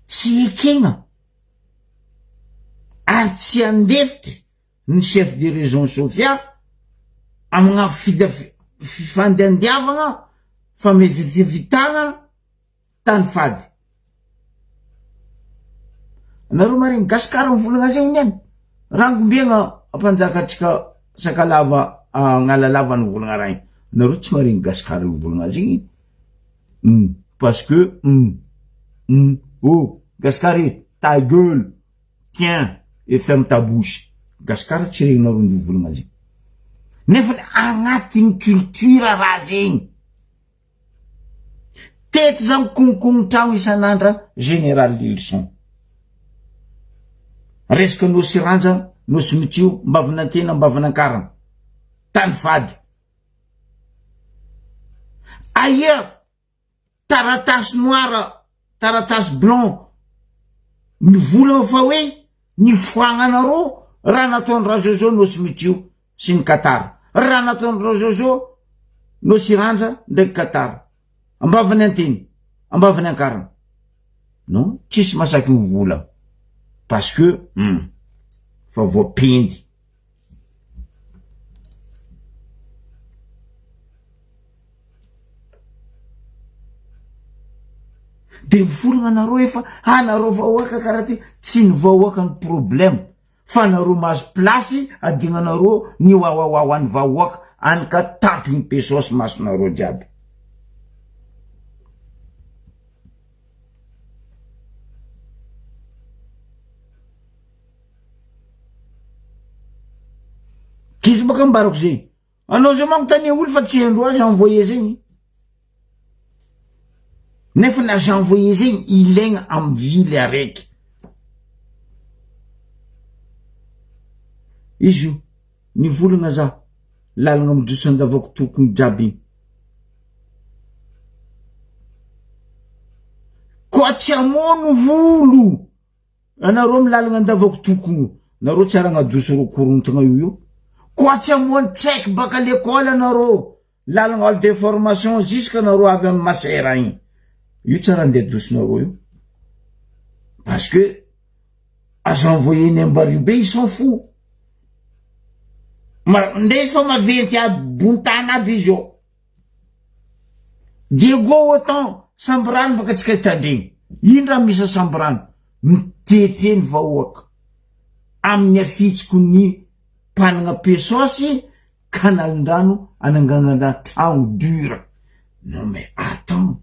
tsy ekegna ary tsy andefitry ny chef de région Sofia amina fifandiandiavagna fa mevitavitagna tany fady. Nareo maregny gasikara mivolagna zegny niany rangombiagna ampanjaka atsika Sakalava agnalalava ny volagna raha igny nareo tsy marigny gasikara io volagna azy igny parce que oh gasikara ta gueule tiens et ferme ta bouche gasikara tsy regninareo ny volagna azy nefa agnatin'ny culture raha zegny teto zany konkono tragno isan'andra général Lilson resaka nosy ranja nosy mitio mbavinantena mbavinankarana tany fady ailleurs taratasy noir taratasy blanc mivolagna fa hoe ny foagnanareo raha nataon'ny Jojo nosy mitio sy ny Qatar raha nataon'ny Jojo nosy ranja ndraiky Qatar ambavany anteny ambavany ankarana non tsisy masaky mivola parce que fa voapendy de mivolagna nareo efa nareo vahoaka karaha ty tsy ny vahoaka ny problème fa nareo mahazo plasy adignanareo ny wawawawa ny vahoaka any ka tampiny pesosy masonareo jiaby kizy baka mbarako zegny anao zay manko tania olo fa tsy andro azy envoyé zegny nefa na envoyé zegny ilaigna amy vily araiky izy io nivolagna za lalagna amindroso andavako tokony jiaby koa tsy amono volo anareo milalagna andavako tokony nareo tsy aragnadoso ro korontagna io koa tsy amono tseky baka l'école anareo lalagna hall de formation jusque anareo avy amy masera igny io tsy raha ndeha dosonareo io parce que azo envoyé ny ambario be ils s'en fout ndesy fa maventy aby bontany aby izy io Diego autant sambrano baka tsika hitandregny ino raha misy sambrano mitetreny vahoaka amin'ny afitsiko ny panagna pesosy kanalindrano ananganana tragno dure non mais attends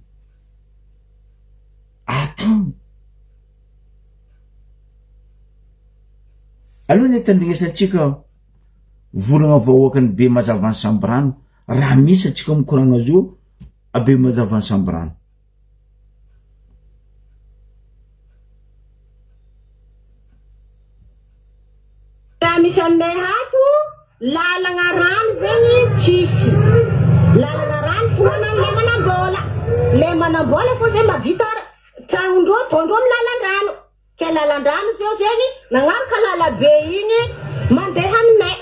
aloha ny tandregnesatsika volagna vahoaka ny be mazavany sambrano raha misy atsika mikoragna azy io abe mazavany sambrano raha misy aminay hato lalagna rano zegny tsisy lalagna rano foana le manambola fo zay mavita tragno tondro amy lalan-drano ke lalan-drano zao zegny nagnaraka lalabe igny mandeha aminay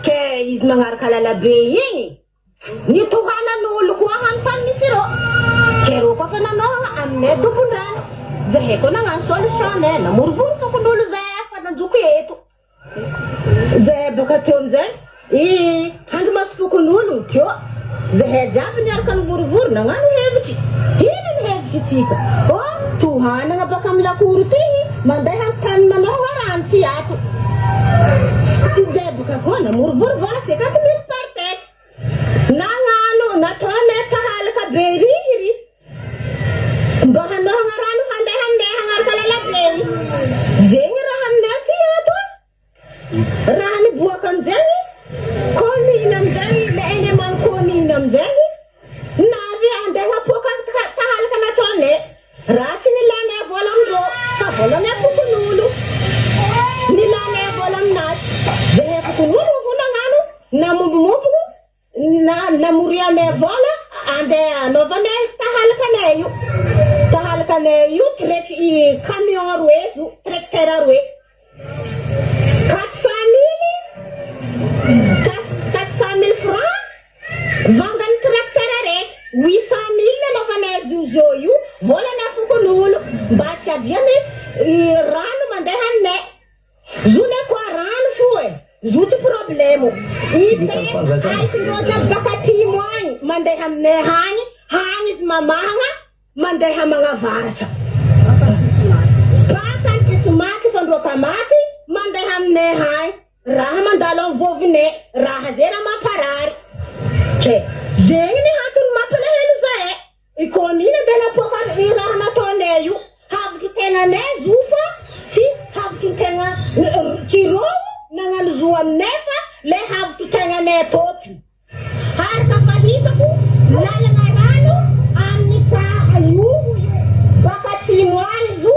ke izy magnaraka lalabe igny nitohanan'olo koa hantany misy ro ke ro koa fa nanohagna aminay tompon-drano zahay koa nagnano solution namorovory fokon'olo zay fa nanjoko eto zahay boka teo amizay handro masy fokon'olo teo zahay jiaby niaraka nivorivory nagnano hevitry ino ny hevitry tsika tohanagna baka amy lakoro ty mandeha tany manohagna rano tsy ato zahay boka koa namorovory vola 50 000 par tête nagnano nataonay kahalaka be riry mba hanohagna rano handeha hanaraka lalabe zegny raha aminay ty ato raha niboaka amizegny commune amizay le élément commune amizay navy andeha apoka tahalaka nataonay raha tsy nilanay vola amindrô fa volanay fokon'olo nilanay vola aminazy zahay fokon'olo vonagnano namombomoboko namorianay vola andeha anaovanay tahalakanay io camion roe tracteur roe 400 000 francs vangany tracteur araiky 800 000 anaovanay zozo io volana fokon'olo mba tsy aviany rano mandeha aminay zone koa rano fo zo tsy problème aitindrô jiaby baka timo agny mandeha aminay hagny izy mamahagna mandeha magnavaratra baka ny pisomaky fandroaka maty mandeha aminay hagny raha mandalo amin'ny vovinay raha zay raha mamparary ke zegny ny antony mampalahelo zahay ikomina mbe napoka i raha nataonay io havitry tegnanay zo fa tsy havitry tegna tirô nagnano zo aminay fa le havitry tegnanay topy haraka fa hitako lalagna rano amin'ny ka io baka timo any zo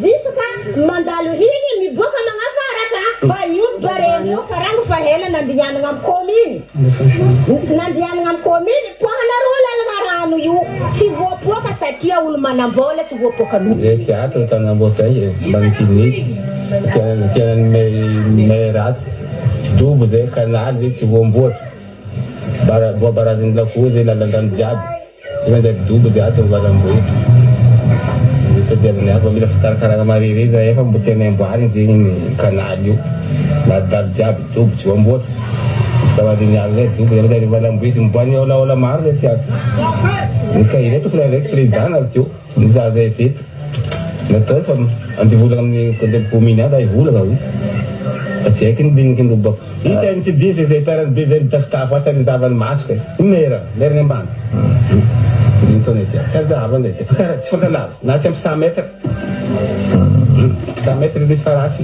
visaka mandalo higny miboaka magnafaraka fa io barenio farango fa hela nandianagna amin'ny kominy nandianagna amin'ny kominy pohanareo lalagna rano io tsy voapoaka satria olo manambola tsy voapoaka lo teatro tanambosay magnikinisy tianany may raty dobo zay kanaly zay tsy voamboatra voabaraziny lakoa zay lalandano jiaby ina zay dobo zay aty valamboetra fa mila fikarakarana marere zay efa mbo tena amboariny zegny ny kanaly io nadalo jiaby dobo tsy voamboatra tawadiny ala zay dobo zay zay valamboety miboany olaola maro zay tiaty ny kaire tokony araiky président nareo ny za zay teto natao fa andivolagna amin'ny kominy any ay volagna izy fa tsy haiko nydiniky nobako izy any tsy disy zay tarany be zay mitafitafo aty any zavany masika mera leriny ambanja dintonay tia tsy azavany zay tia tsy fankalava na tsy ampy 100 mètre 100 mètre disy faratsy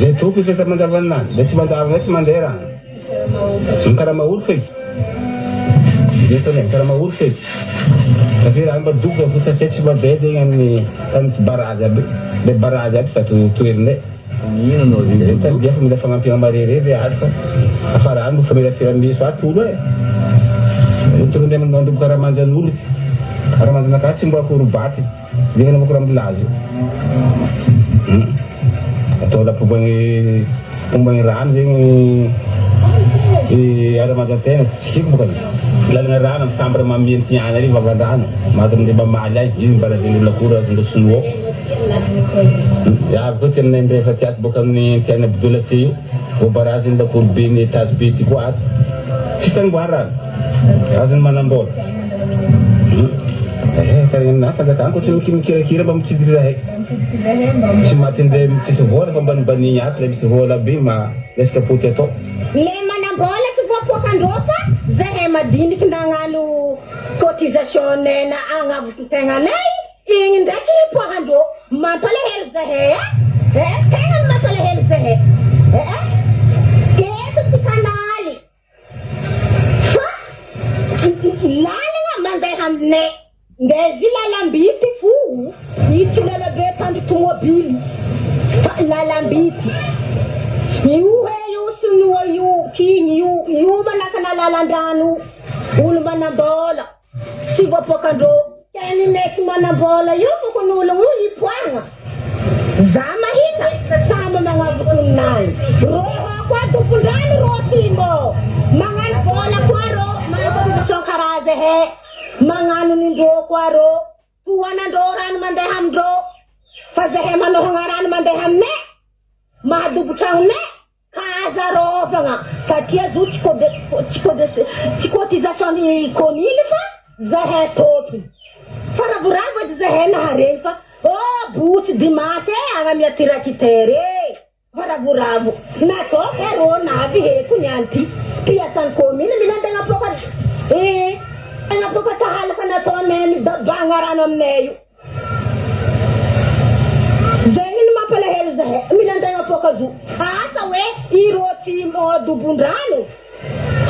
zay toko izy fa mandavany nany le tsy mandavana tsy mandeha rano mikaramaolo feky dintonay mikaramaolo feky satria raha mba doko fa fotasy tsy mandeha zegny amin'ny tany tsy barazy aby le barazy aby sa toerinay tany bia fa mila fagnampiana marere zay azy fa afarany fa mila firamiso atolo tolonday mandobo karamanjan'olo karamanjanaka tsy mbo akorobaty zegny namako raha milazo atao lapombagny rano zegny aramanjantena tsy hiko boka lalagna rano amin'ny sambra mamientiany ary vavan-drano mahatonde mamaly ay izy mbaraziny lakora azondro sinoa avy koa tenanay ndrefa tiaty boka amin'ny tiana bidolatsy io voabaraziny lakoro be ny étage be ty koa aty tsy tanimboary rano azony manambola karinana fanjakana koa tsy mikirakira mba mitsidika zahay tsy matindray tsisy vola fa mbanimbani aty le misy vola be ma resaka poty atao le manambola tsy voapoakandrô fa zahay madiniky nagnano cotisation na agnavotro tegnanay igny ndraiky poakandrô mampalahelo zahay tegna mampalahelo zahay eto tsy kanaly fa lalagna mandeha aminay ndezi lalambity fo ity lalabe tandro tomobily fa lalambity io io sinoa io kigny io manakana lalandrano olo manambola tsy voapokandrô teny mety manambola io fokon'olo io ipoagna za mahita sama magnavotonnany rô koa tompondrano rô timo magnano vola koa rô magnavotison karaza he magnano nindrô koa rô toanandrô rano mandeha amindrô fa zahay manohagna rano mandeha aminay mahadobo tragnonay kazarovagna satria zo tsy cotisation ny commune fa zahay topy fa ravoravo edy zahay naharegny fa botsy dimasy agnamia tirakiter fa ravoravo natao rô navy heto niany ty piasan'ny commune mila ndagnapoka agnapoka tahalaka nataonay mibabagna rano aminay io zegny ny mampalahelo zahay mila ndagnapoka zo asa hoe irô tsy modobondrano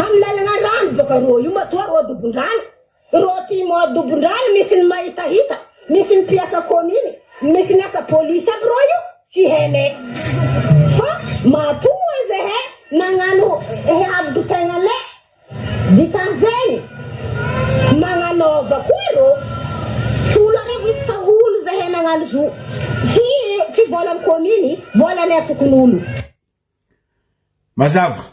amin'ny lalagna rano boka rô io matoa rô dobondrano rô ty modobondrano misy ny mahitahita misy ny piasa commune misy ny asa polisy aby rô io tsy hainay fa matoa zahay nagnano avy tegnanay dikan'zegny magnanova koa rô folo arivo isaka olo zahay nagnano zo tsy vola amin'ny commune vola ny afokon'olo mazava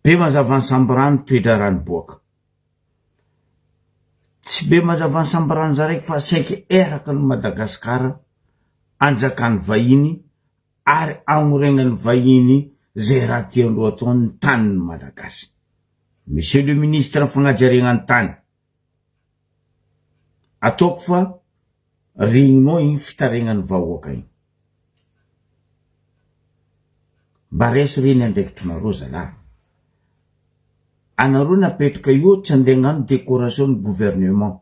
be mazava ny samborano toedra ranoboaka tsy be mazava ny samborano zaraiky fa saiky eraka ny Madagasikara anjakany vahiny ary amoregnany vahiny zay raha tiandro ataony taniny Malagasy. Monsieur le ministre ny fagnajaregnany tany ataoko fa rigninao igny fitaregnany vahoaka igny mba resy reny andraikitrinareo zalahy. Anareo napetraka io tsy andeha gnano décoration ny gouvernement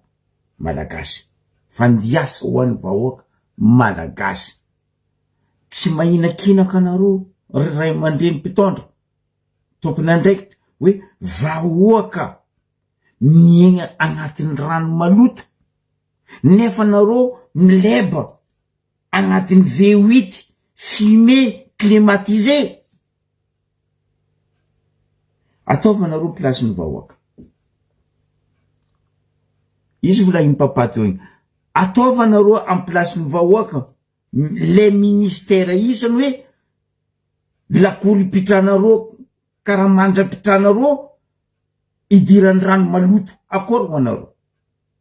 malagasy, fandiasa ho an'ny vahoaka malagasy. Tsy mahinakinaka anareo ray aman-dreny mpitondra tompon'andraikitra hoe vahoaka miaigna agnatin'ny rano maloto, nefa nareo mileba agnatin'ny V8 fumé climatisé. Ataovanareo plasin'ny vahoaka. Izy volagny papato igny. Ataovanareo am plasin'ny vahoaka le ministère isany hoe lakory pitranareo karaha mandra-pitranareo idiran'ny rano maloto. Akory ho anareo?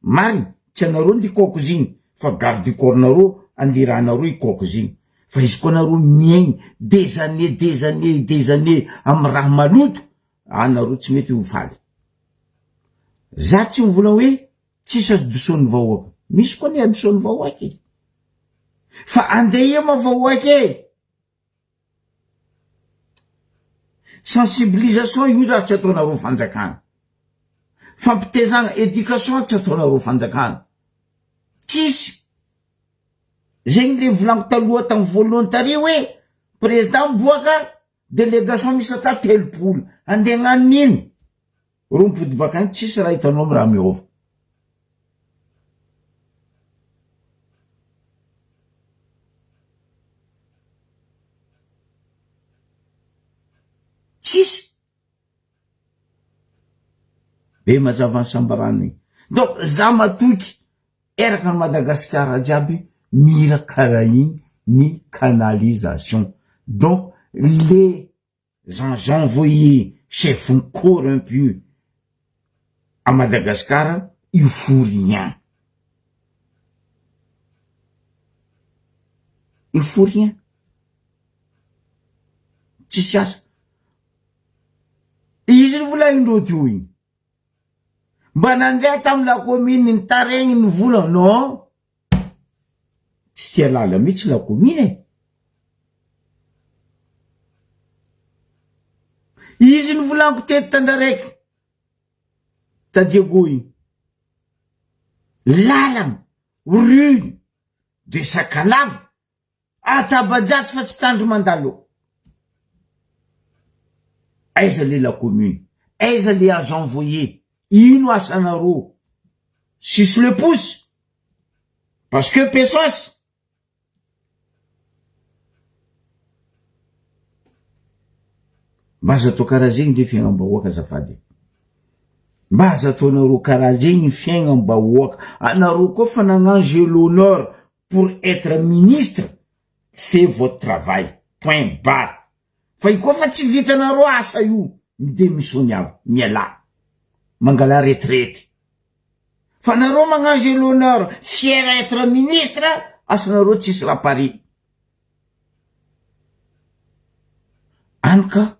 Mariny, tsy anareo ndi kôkoziny, fa garde du corps nareo andiranareo ikôkoziny. Fa izy koa nareo miaigny des années am raha maloto, anareo tsy mety ho faly. Za tsy mivola hoe tsisy adoson'ny vahoaka. Misy koa ny adoson'ny vahoaka. Fa andeha ma vahoaka sensibilisation io raha tsy ataonareo fanjakana. Fampitezana éducation tsy ataonareo fanjakana. Tsisy. Zegny le volango taloha tamin'ny voalohany tary hoe président miboaka délégation misy ata 3 andeha gnano nino. Rompody bakany tsisy raha hitanao amy raha miova. Tsisy. Be mazava ny sambarano igny. Donc za matoky eraka ny Madagasikara jiaby mira karaha igny ny canalisation. Donc les envoyés chefs corrompus à Madagascar, il faut rien. Il faut rien. Tsisy asa. Izy volaindreo teo igny. Mba nandeha tamy la commune ny taregny ny vola, non. Tsy tia lala mihitsy la commune. Izy ny volanko teto tandraraiky. Tadiago igny. Lalana, rue de Sakalava, Atabajatsy fa tsy tandro mandalo. Aiza le la commune, aiza le agents envoyés, ino asanareo? Suce le pouce. Parce que pesos. Mba azo atao karaha zegny le fiaignam-bahoaka azafady. Mba azo ataonareo karaha zegny fiaignam-bahoaka. Anareo koa fa nagnano jeu l'honneur pour être ministre, fait votre travail. Point barre. Fa io koa fa tsy vitanareo asa io, midémissiony avy, miala. Mangala retraite. Fa nareo magnano jeu l'honneur, fier à être ministre, asanareo tsisy rapari. Anka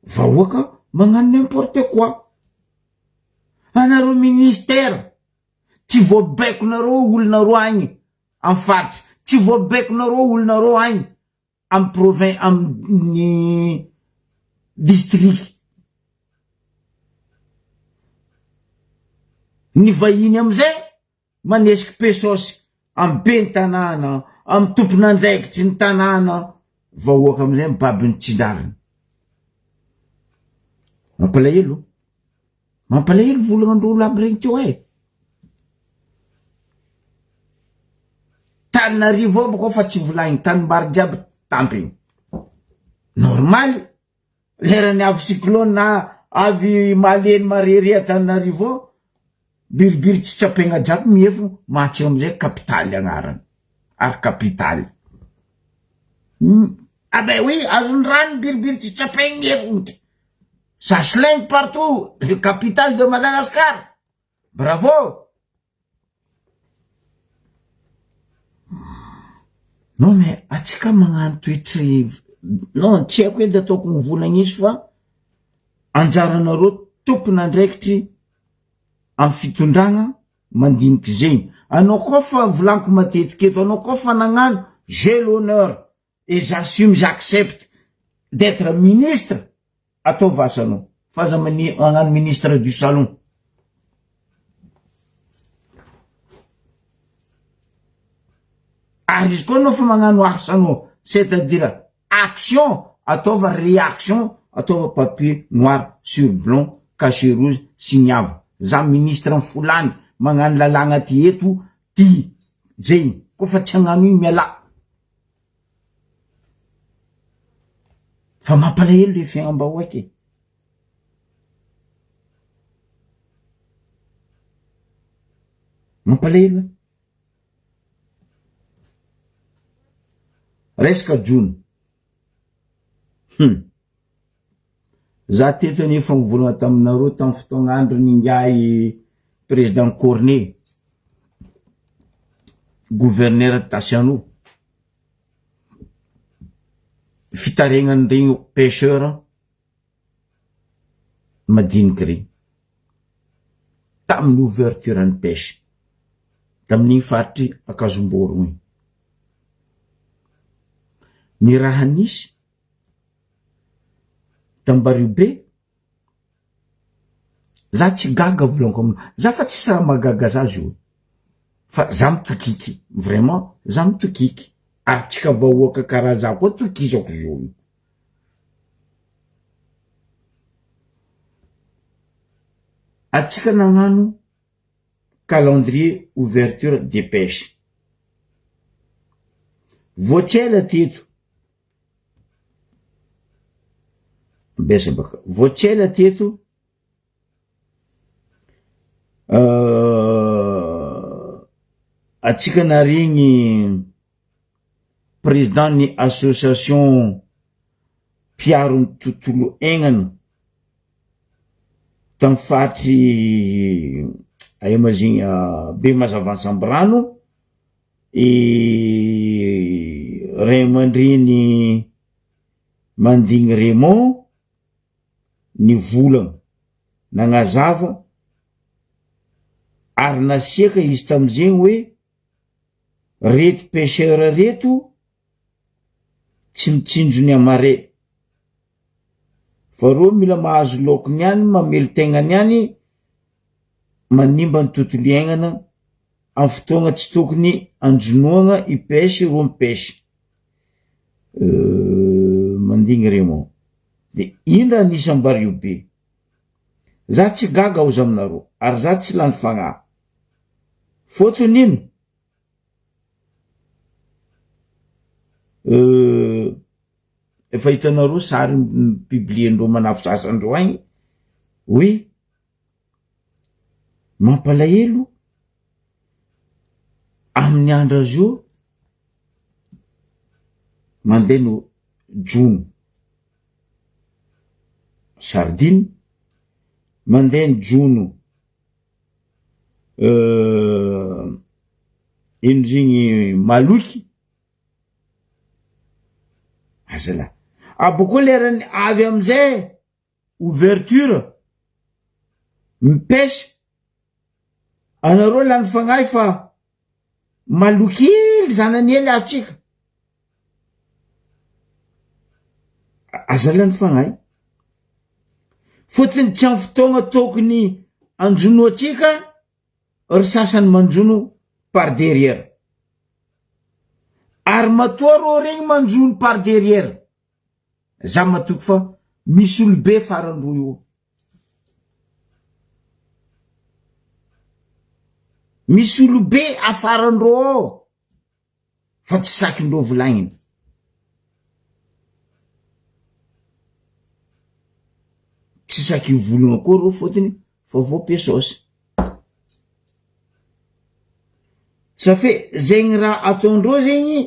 vahoaka magnano n'importe quoi. Anareo ministère, tsy voabaikonareo olonareo agny am faritry, tsy voabaikonareo olonareo agny am province, am district. Ny vahiny amizay manesiky pesosy am be ny tanàna, am tompon'andraikitry ny tanàna, vahoaka amizay babiny tsindariny. Mampalahelo. Mampalahelo volagn'androlo aby regny teo e. Tananarivo aby koa fa tsy volagny, tanimbary jiaby tampiny. Normal. Lerany avy cyclone na avy maleny marery Tananarivo, biribiry tsy tsapegna jiaby miefo, mahatsy amizay capitale agnarany. Ary capitale. Ah ben oui, azony rano biribiry tsy tsapegna miefo. Ça slingue partout, le capitale de Madagascar. Bravo. Non mais atsika magnano toetry, non tsy haiko edy ataoko mivolagna izy fa anjaranareo tompon'andraikitry am fitondragna mandiniky zegny. Anao koa fa volaniko matetiky eto, anao koa fa nagnano j'ai l'honneur et j'assume, j'accepte d'être ministre atao vasanao faza magnano ministre du salon. Ary izy koa anao fa magnano asanao, c'est-à-dire action ataova réaction ataova papier noir sur blanc cachet rouge signava za ministre fulany magnano lalagna ty eto ty zegny koa fa tsy hagnano igny miala fa mampalahelo le fiagnam-bahoaky mampalahelo resaka jony za teto nefa nivolagna taminareo tamin'ny fotoagn'andro ningay président Cornet gouverneur de Tassiano fitaregnany regny pêcheur madiniky regny tamin'ny ouverture ny pêche tamin'igny faritry Akazomborogny igny. Ny raha nisy Tambariobe za tsy gaga volaniko amina za fa tsy sa magaga za zo fa za mitokiky vraiment za mitokiky ary tsika vahoaka karaha za koa tokizako zo atsika nagnano calendrier ouverture des pêches voatsela teto besa baka voatsela teto atsika naregny président ny association mpiaro ny tontolo aignana tam fatry aia ma zegny be Mazavansambrano ray aman-dreny Mandigny Raymond ny volagna nagnazava ary nasiaka izy tamizegny hoe reto pêcheur reto tsy mitsinjo ny amare fa reo mila mahazo laokiny any mamelo tegnany any manimba ny tontolo iainana amin'ny fotoagna tsy tokony anjonoagna ipesy ro mipesy Mandigny Raymond de indra anisambariobe za tsy gaga ozy aminareo ary za tsy lany fagnahy fotony ino efa hitanareo sary publiendreo manafo sasandreo agny hoe mampalahelo amin'ny andro azy io mandeha no jono sardine mandeha ny jono ino zegny maloky azala abokoa lerany avy amizay ouverture mipesy anareo lany fagnahy fa maloky ily zanany ely atsika azalany fagnahy fotony tsy amin'ny fotoagna tokony anjono atsika ry sasany manjono par derrière ary matoa ro regny manjono par derrière za matoky fa misy olobe farandro io misy olobe afarandro ao fa tsy sakindreo volagniny tsy saky volagna koa reo fotony fa voapesosy safe zegny raha ataondreo zegny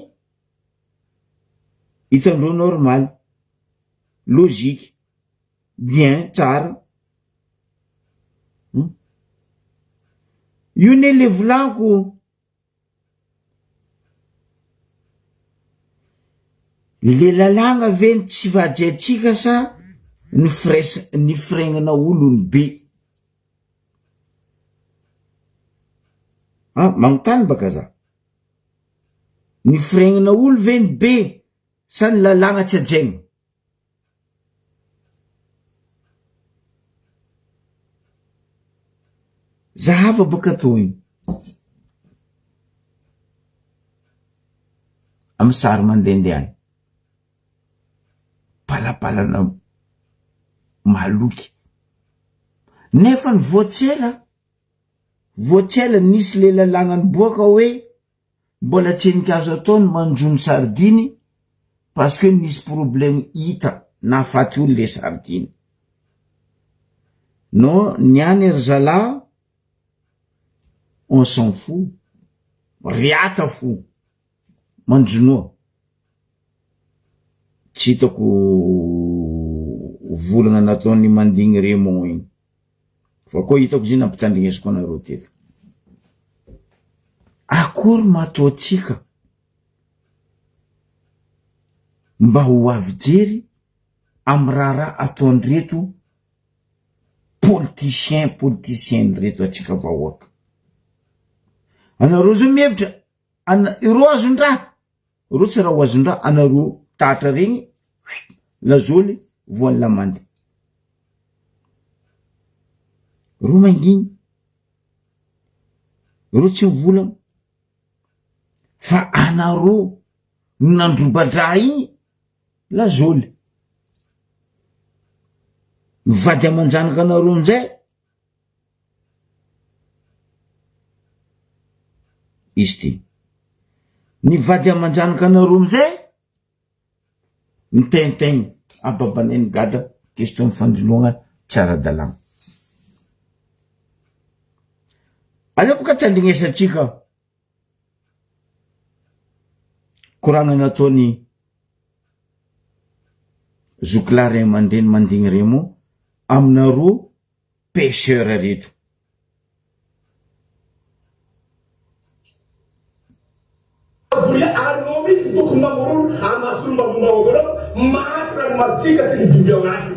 hitandreo normal logique bien tsara io ne le volaniko le lalagna veny tsy vajaitsika sa ny fregnana olony be magnontany baka za ny fregnana olo veny be sa ny lalagna tsy ajaigna zahava baka toy amy sary mandendeany palapalana mahaloky nefa ny voatsela nisy le lalàgnany boaka hoe mbola tsenikazo ataony manjony sardiny parce que nisy problème hita na faty olo le sardiny non niany ery zala on s'en fout riata fo manjonoa tsy hitako volagna nataony mandigny Raymond igny fa koa hitako zay nampitandrigneziko anareo teto akory matoatsika mba ho avy jery amy raha ataondreto politicien reto atsika vahoaka anareo zao mihevitra iro azondraha ro tsy raha ho azondraha anareo tatra regny lazoly voany lamandy ro manginy ro tsy mivolagna fa anareo nandrobadra igny lazoly mivady amanjanaka anareo amizay izy ty nivady amanjanaka anareo amizay mitentegny ababanay gada question fanjoloagna tsara dalagna aleo boka tandrignesatsika koragna nataony zokila ray aman-dreny mandigny Raymond aminareo pêcheur reto anao misy tokony namorolo amasolombabombavakoanao maty rano masitsika sy ny biby ao agnaty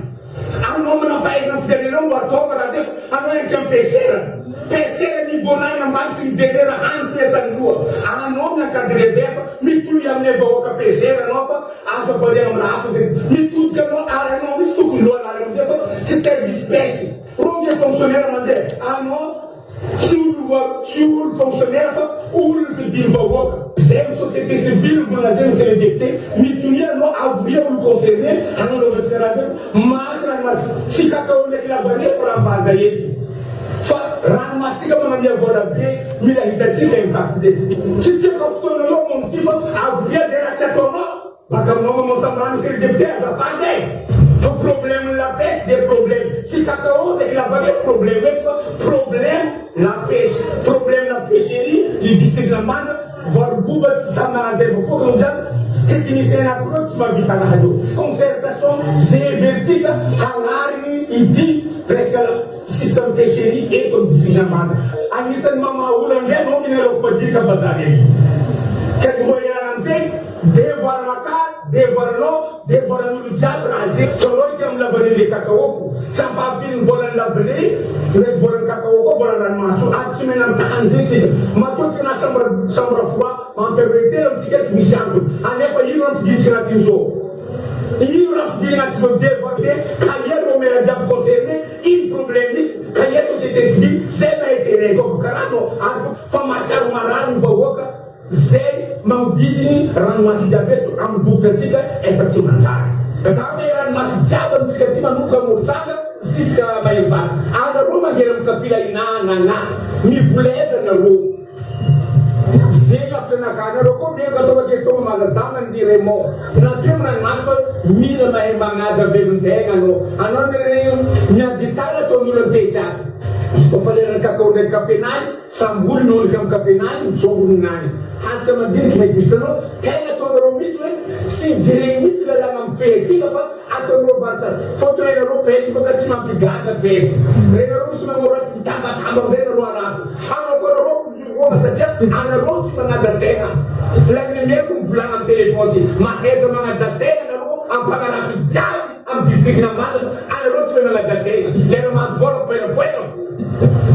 anao manampahaizana firenenao mbo ataova raha zay anao endrika amy pêcheur nivoanany ambany tsy mijejera hany fiasany loha anao miankady reserve mitoy amin'ny vahoaka pêcheur anao fa azo avariana amy raha hafa zay mitodika anao ary anao misy tokony lohanary amizay fa tsy service pêche ronge fonctionnaire mandeha anao tsy olo fonctionnaire fa olo fidiny vahoaka zay amy société civile volana zay monsieur le député mitony anao avoria olo concerné ananaovatsika raha zay maty ranomasy tsy kakao ndraiky lavane fa raha mbanja ety fa ranomasika manamia vola be mila hitatsika impact zay tsy tiaka fotoana eo mono ty fa avoria zay raha tsy ataonao baka aminao mamosambrano monsieur le député azafady fa problème la pêche zay problème tsy kakao ndraiky lavane problème eky fa problème la pêche problème la pêcherie du district la Manda voaroboba tsy samy nagnanzay vakoa no zany technicien anakireo tsy mahavita anazy concertation zay everitsika hagnariny ity presque système pêcherie eto amy district la Manda anisany mamaolo andray anao minarako madirika bazary eny ka hoiana amizay devoiran'olo jiaby raha zay tsarôrika amy lavanile kakaoko tsy ampahafiny volany lavane ndraiky volany kakao koa volany ranomaso tsy mena mitany zay tsika matoatsika na chambre froid mampermete amitsika eky misy antony anefa ino ampiditsika anaty zao ino rampidiny anaty zao devoide kalia ro mera jiaby concerné ino problème misy kalia société civile zay maheterey koa karano fa matsiaro marary ny vahoaka zay magnodidiny ranomasy jiaby eto amy vokotra atsika efa tsy manjary zany ranomasy jiaby amitsika ty manoka motsanga ziska mahevaka anareo mangery amy kapila inanana mivoleza nareo zay lafitranaka anareo koa mieka ataova question malazana ny Raymond natoe amy ranomasy fa mila mahay magnaja velon-tegna anao miaditara ataon'olo antehitany kofa lerany kakao ndraiky kafenany samboly nolika amy kafenany mitsongoninany hanitra mandiniky maidisanao tegna ataonareo mihitsy hoe sy jereny mihitsy lalagna amy fehtsika fa ataonareo varsady fato renareo pêche baka tsy mampigata pêche renareo misy magnoraty mitambatamba amizay nareo arato fanakoanareo ona satria anareo tsy magnaja tegna lagnimeko mivolagna amy telefony ty maheza magnaja tegna nareo ampanarato jiaby amy district na Manda anareo tsy hoe magnaja tegna lera masovola poerapoera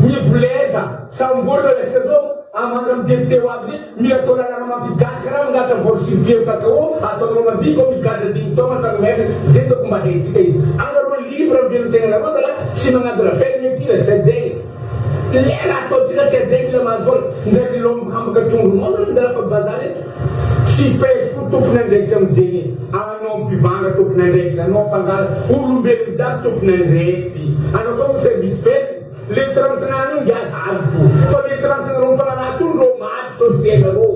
mivoleza samboly atsika zao amandra amy député ho aby zay mila atao lalagna mampigata karaha mangata voly surpie kakao ataonareo madiko migada digny taona tagnomesa zay toko mba hetsika izy anareo libre amy velotegna nareo zala tsy magnaja rafety mekila zay lera ataontsika tsy hajainy la mahazo ndraiky lombokambaka tongronao ndafa bazary tsy pesy ko tompony andraikitra amizegny anao mpivanga tompony andraikitra anao fangala olombelogno jiaby tompony andraikitry anao koa service pesy le 30 gnany io ialary fo fa le 30 ro mpananahy to ro maty todianareo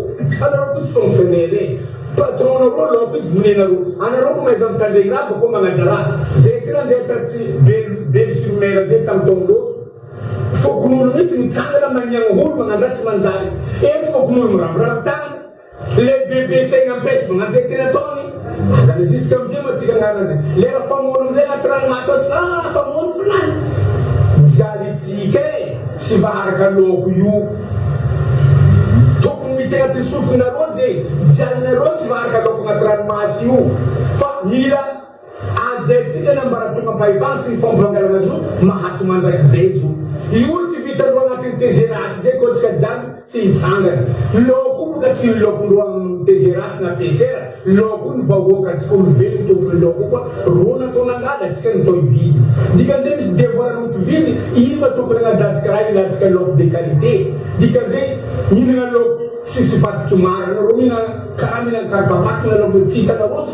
anareo ko tsy fonctionnaire patron nareo loko izy vonenareo anareo ko maiza mitandregny raha bako magnajara zay tena ndeha tatsy belle sur mer zay tamy tongolo fokon'olo mihitsy mitsangana maniagna olo magnandra tsy manjary eto fokon'olo miravoravo tagna le bebe saigna ampesy magna zay tena ataony zany ziska amizay matsika agnarana zay lera famono amizay agnaty ranomasy atsy famono fulanyjalitsika tsy maharaka loko io tokony mity agnaty sofinareo zay jalinareo tsy maharaka loko agnaty ranomasy io fa mila ajaitsika nambaratogna paivany sy ny fomba angalana zo mahato mandraiky zay zo io tsy vitan'ro agnatin'ny tgérasy zay koa tsika jany tsy hitsangana loko boka tsy lokondro amin'ny tgérasy na pêchera loko ny vahoaka tsika olovelogno tompony loko fa ro natao nangala tsika natao hividy dikan'izay misy devoiranao mpividy ino ma tompony agnajantsika raha ilatsika loko de qualité dikan'izay mihinana loko tsisy fatiky mara anareo mihinana karaha mihinana karabavaky na loko tsy hitanareo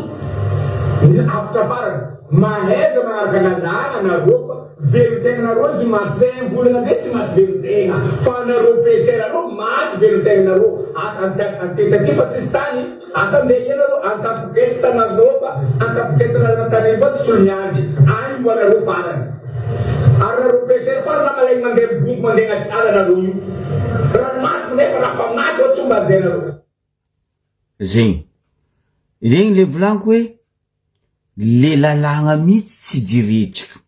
afatra farany mahaiza magnaraka lalàna nareo fa velotegna nareo zy maty zay volana zay tsy maty velotegna fa nareo pêchera areo maty velotegna nareo antetaky fa tsisy tany asa ndeha ianareo antapoketsy tanazonareo fa antapoketsy lalana tany fa tsy solomiady any mbo anareo farany ary nareo pêchera farana malaigny mandeha bongo mandeha agnaty ala nareo io ranomasy nefa raha fa maty o tsy mba zay nareo zegny regny le volaniko hoe le lalàgna mihitsy tsy jiretsika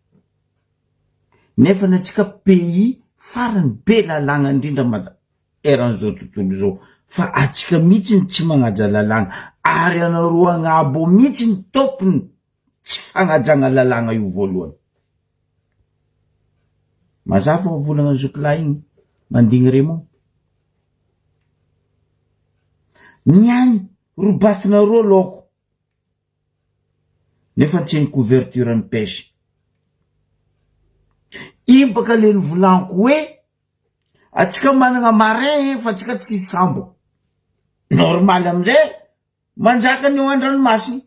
nefa natsika pays farany be lalàgna indrindra eran'izao tontolo zao fa atsika mihitsy tsy magnaja lalàgna ary anareo agnabo mihitsy ny tompony tsy fagnajagna lalàgna io voalohany mazava volagna zokilahy igny mandigny Raymond niany robatinareo loko nefa tsy ny couverture ny pêche iny baka le ny volaniko hoe atsika managna marin fa atsika tsy sambo normaly amizay manjaka ny eo an-dranomasiny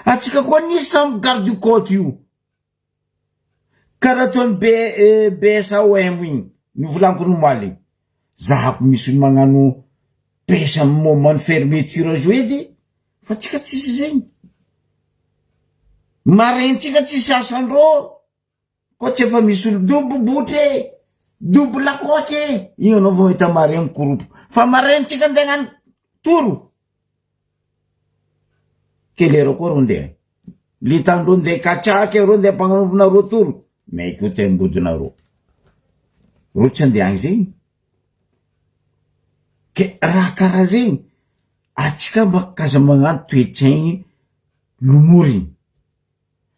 atsika koa nisy sambo garde du côte io karaha toany BSAOM igny ny volaniko normaly zahako misy magnano pêche amin'ny moment fermeture zo edy fa tsika tsisy zegny marentsika tsisy asandro ko tsy efa misy olo dobo botre dobo lakoake io anao vao hita mare mikoropo fa marentsika andegnany toro kelero koa ro ndeha litandro ndeha katraky ro ndeha mpagnanovonareo toro maiky ho tembodinareo ro tsy andeha agny zegny ke raha karaha zegny atsika makaza magnano toetsaigny lomoriny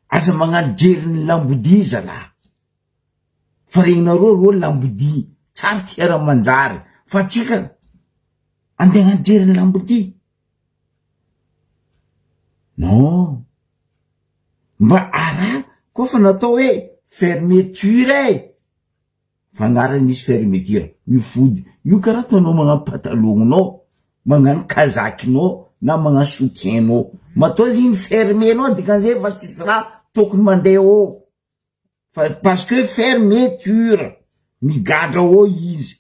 aza magnano jeriny lambodi zalahy fa regninareo ro lambodi tsara tiara manjary fa atsika andeha agnano jeriny lambodi non mba ara koa fa natao hoe fermeture fagnara nisy fermeture mifody io karaha toanao magnano patalognonao magnano kazakinao na magnano soutiennao matao ziny fermenao dikan'izay fa tsisy raha tokony mandeha ao fa parce que fermeture migadra ao izy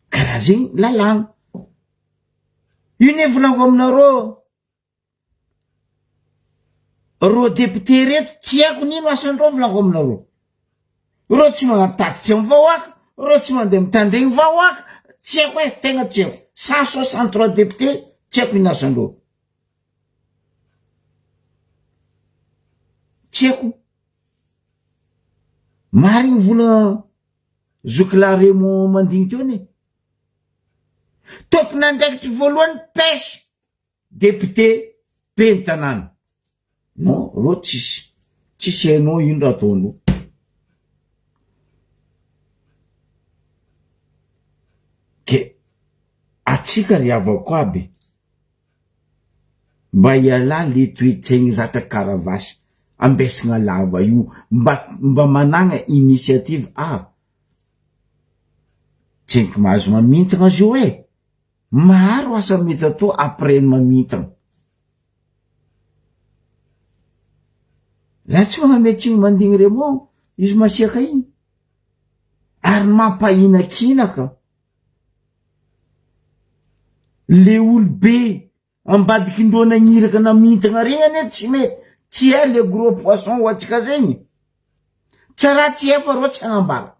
karaha zegny lalàgna io ne volaniko aminareo ro député reto tsy haiko nino asandreo volaniko aminareo ro tsy magnano tatitry amin'ny vahoaka ro tsy mandeha mitandregny vahoaka tsy haiko hoe tegna tsy haiko 163 député tsy haiko ino asandreo tsy haiko marigny vola zokilahy Raymond mandigny teo ne tompony andraikitry voalohany pêche député pen'ny tanàna non ro tsisy hainao ino raha ataonao ke atsika ry avako aby mba iala le toetsaigny zatra karavasy ambesagna lava io mba managna initiative tsy enky mahazo mamintagna zio maro asa mety atao après mamintagna. Za tsy manametsiny mandigny remon izy masiaka igny ary mampahinakinaka le olobe ambadiky ndreo nagniraka namintagna regny ane tsy mety tsy le gros poisson ho atsika zegny tsara tsy fa ro tsy agnambara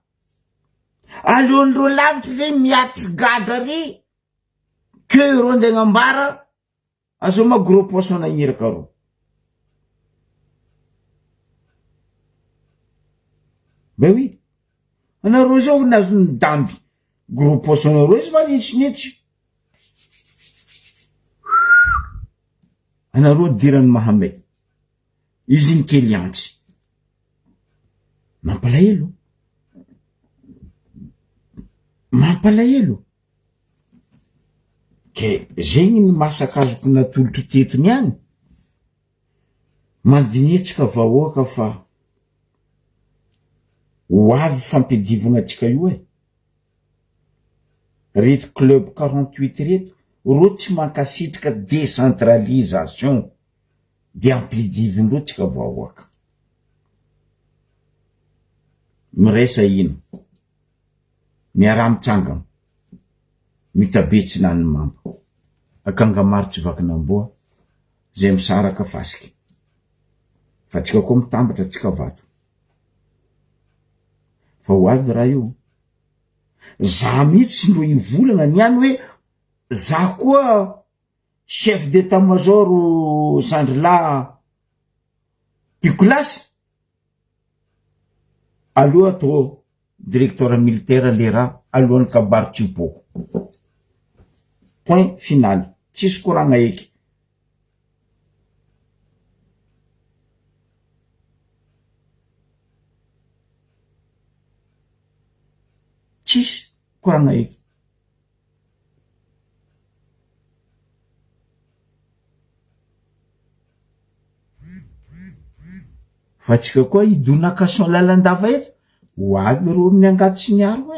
aleondreo lavitra zegny miatry gadra ry que ro nde agnambara azo ma gros poisson nagniraka ro. Ben oui, anareo zao nazo nidamby gros poisson nareo izy manitsinitsy anareo dirany Mahamay izy ny kely antsy mampalahelo ke zegny ny masakazoko natolotro tetony any mandinietsika vahoaka fa ho avy fampidivagna atsika io reto club 48 reto ro tsy mankasitraka décentralisation de ampidivindreo tsika vahoaka miresa ino miara mitsangana mitabetsy nany mamba akanga marotsy vakinamboa zay misaraka fasiky fa tsika koa mitambatra tsika vato fa ho avy raha io za mihitsy ndro ivolagna niany hoe za koa chef d'état-major Sandrila Picolasy aloha atao directeur militaire le raha alohan'ny kabary Tsiboko point final tsisy koragna eky tsisy koragna eky fa tsika koa idonakason lalandava eto ho avy ro amin'ny angato sy ny aro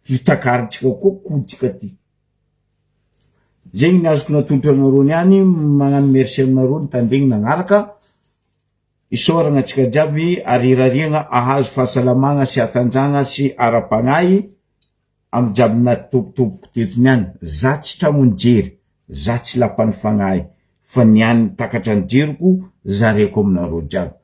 hitakaritsika koa koditsika ty zegny ny azoko natolotra anareo niany magnano merci aminareo nitandregny nagnaraka isoragna atsika jiaby arirariagna ahazo fahasalamagna sy atanjagna sy ara-pagnahy amy jiaby natobotoboko tetony any za tsy tramony jery za tsy lapany fagnahy fa niany takatra ny jeriko zareko aminareo jiaby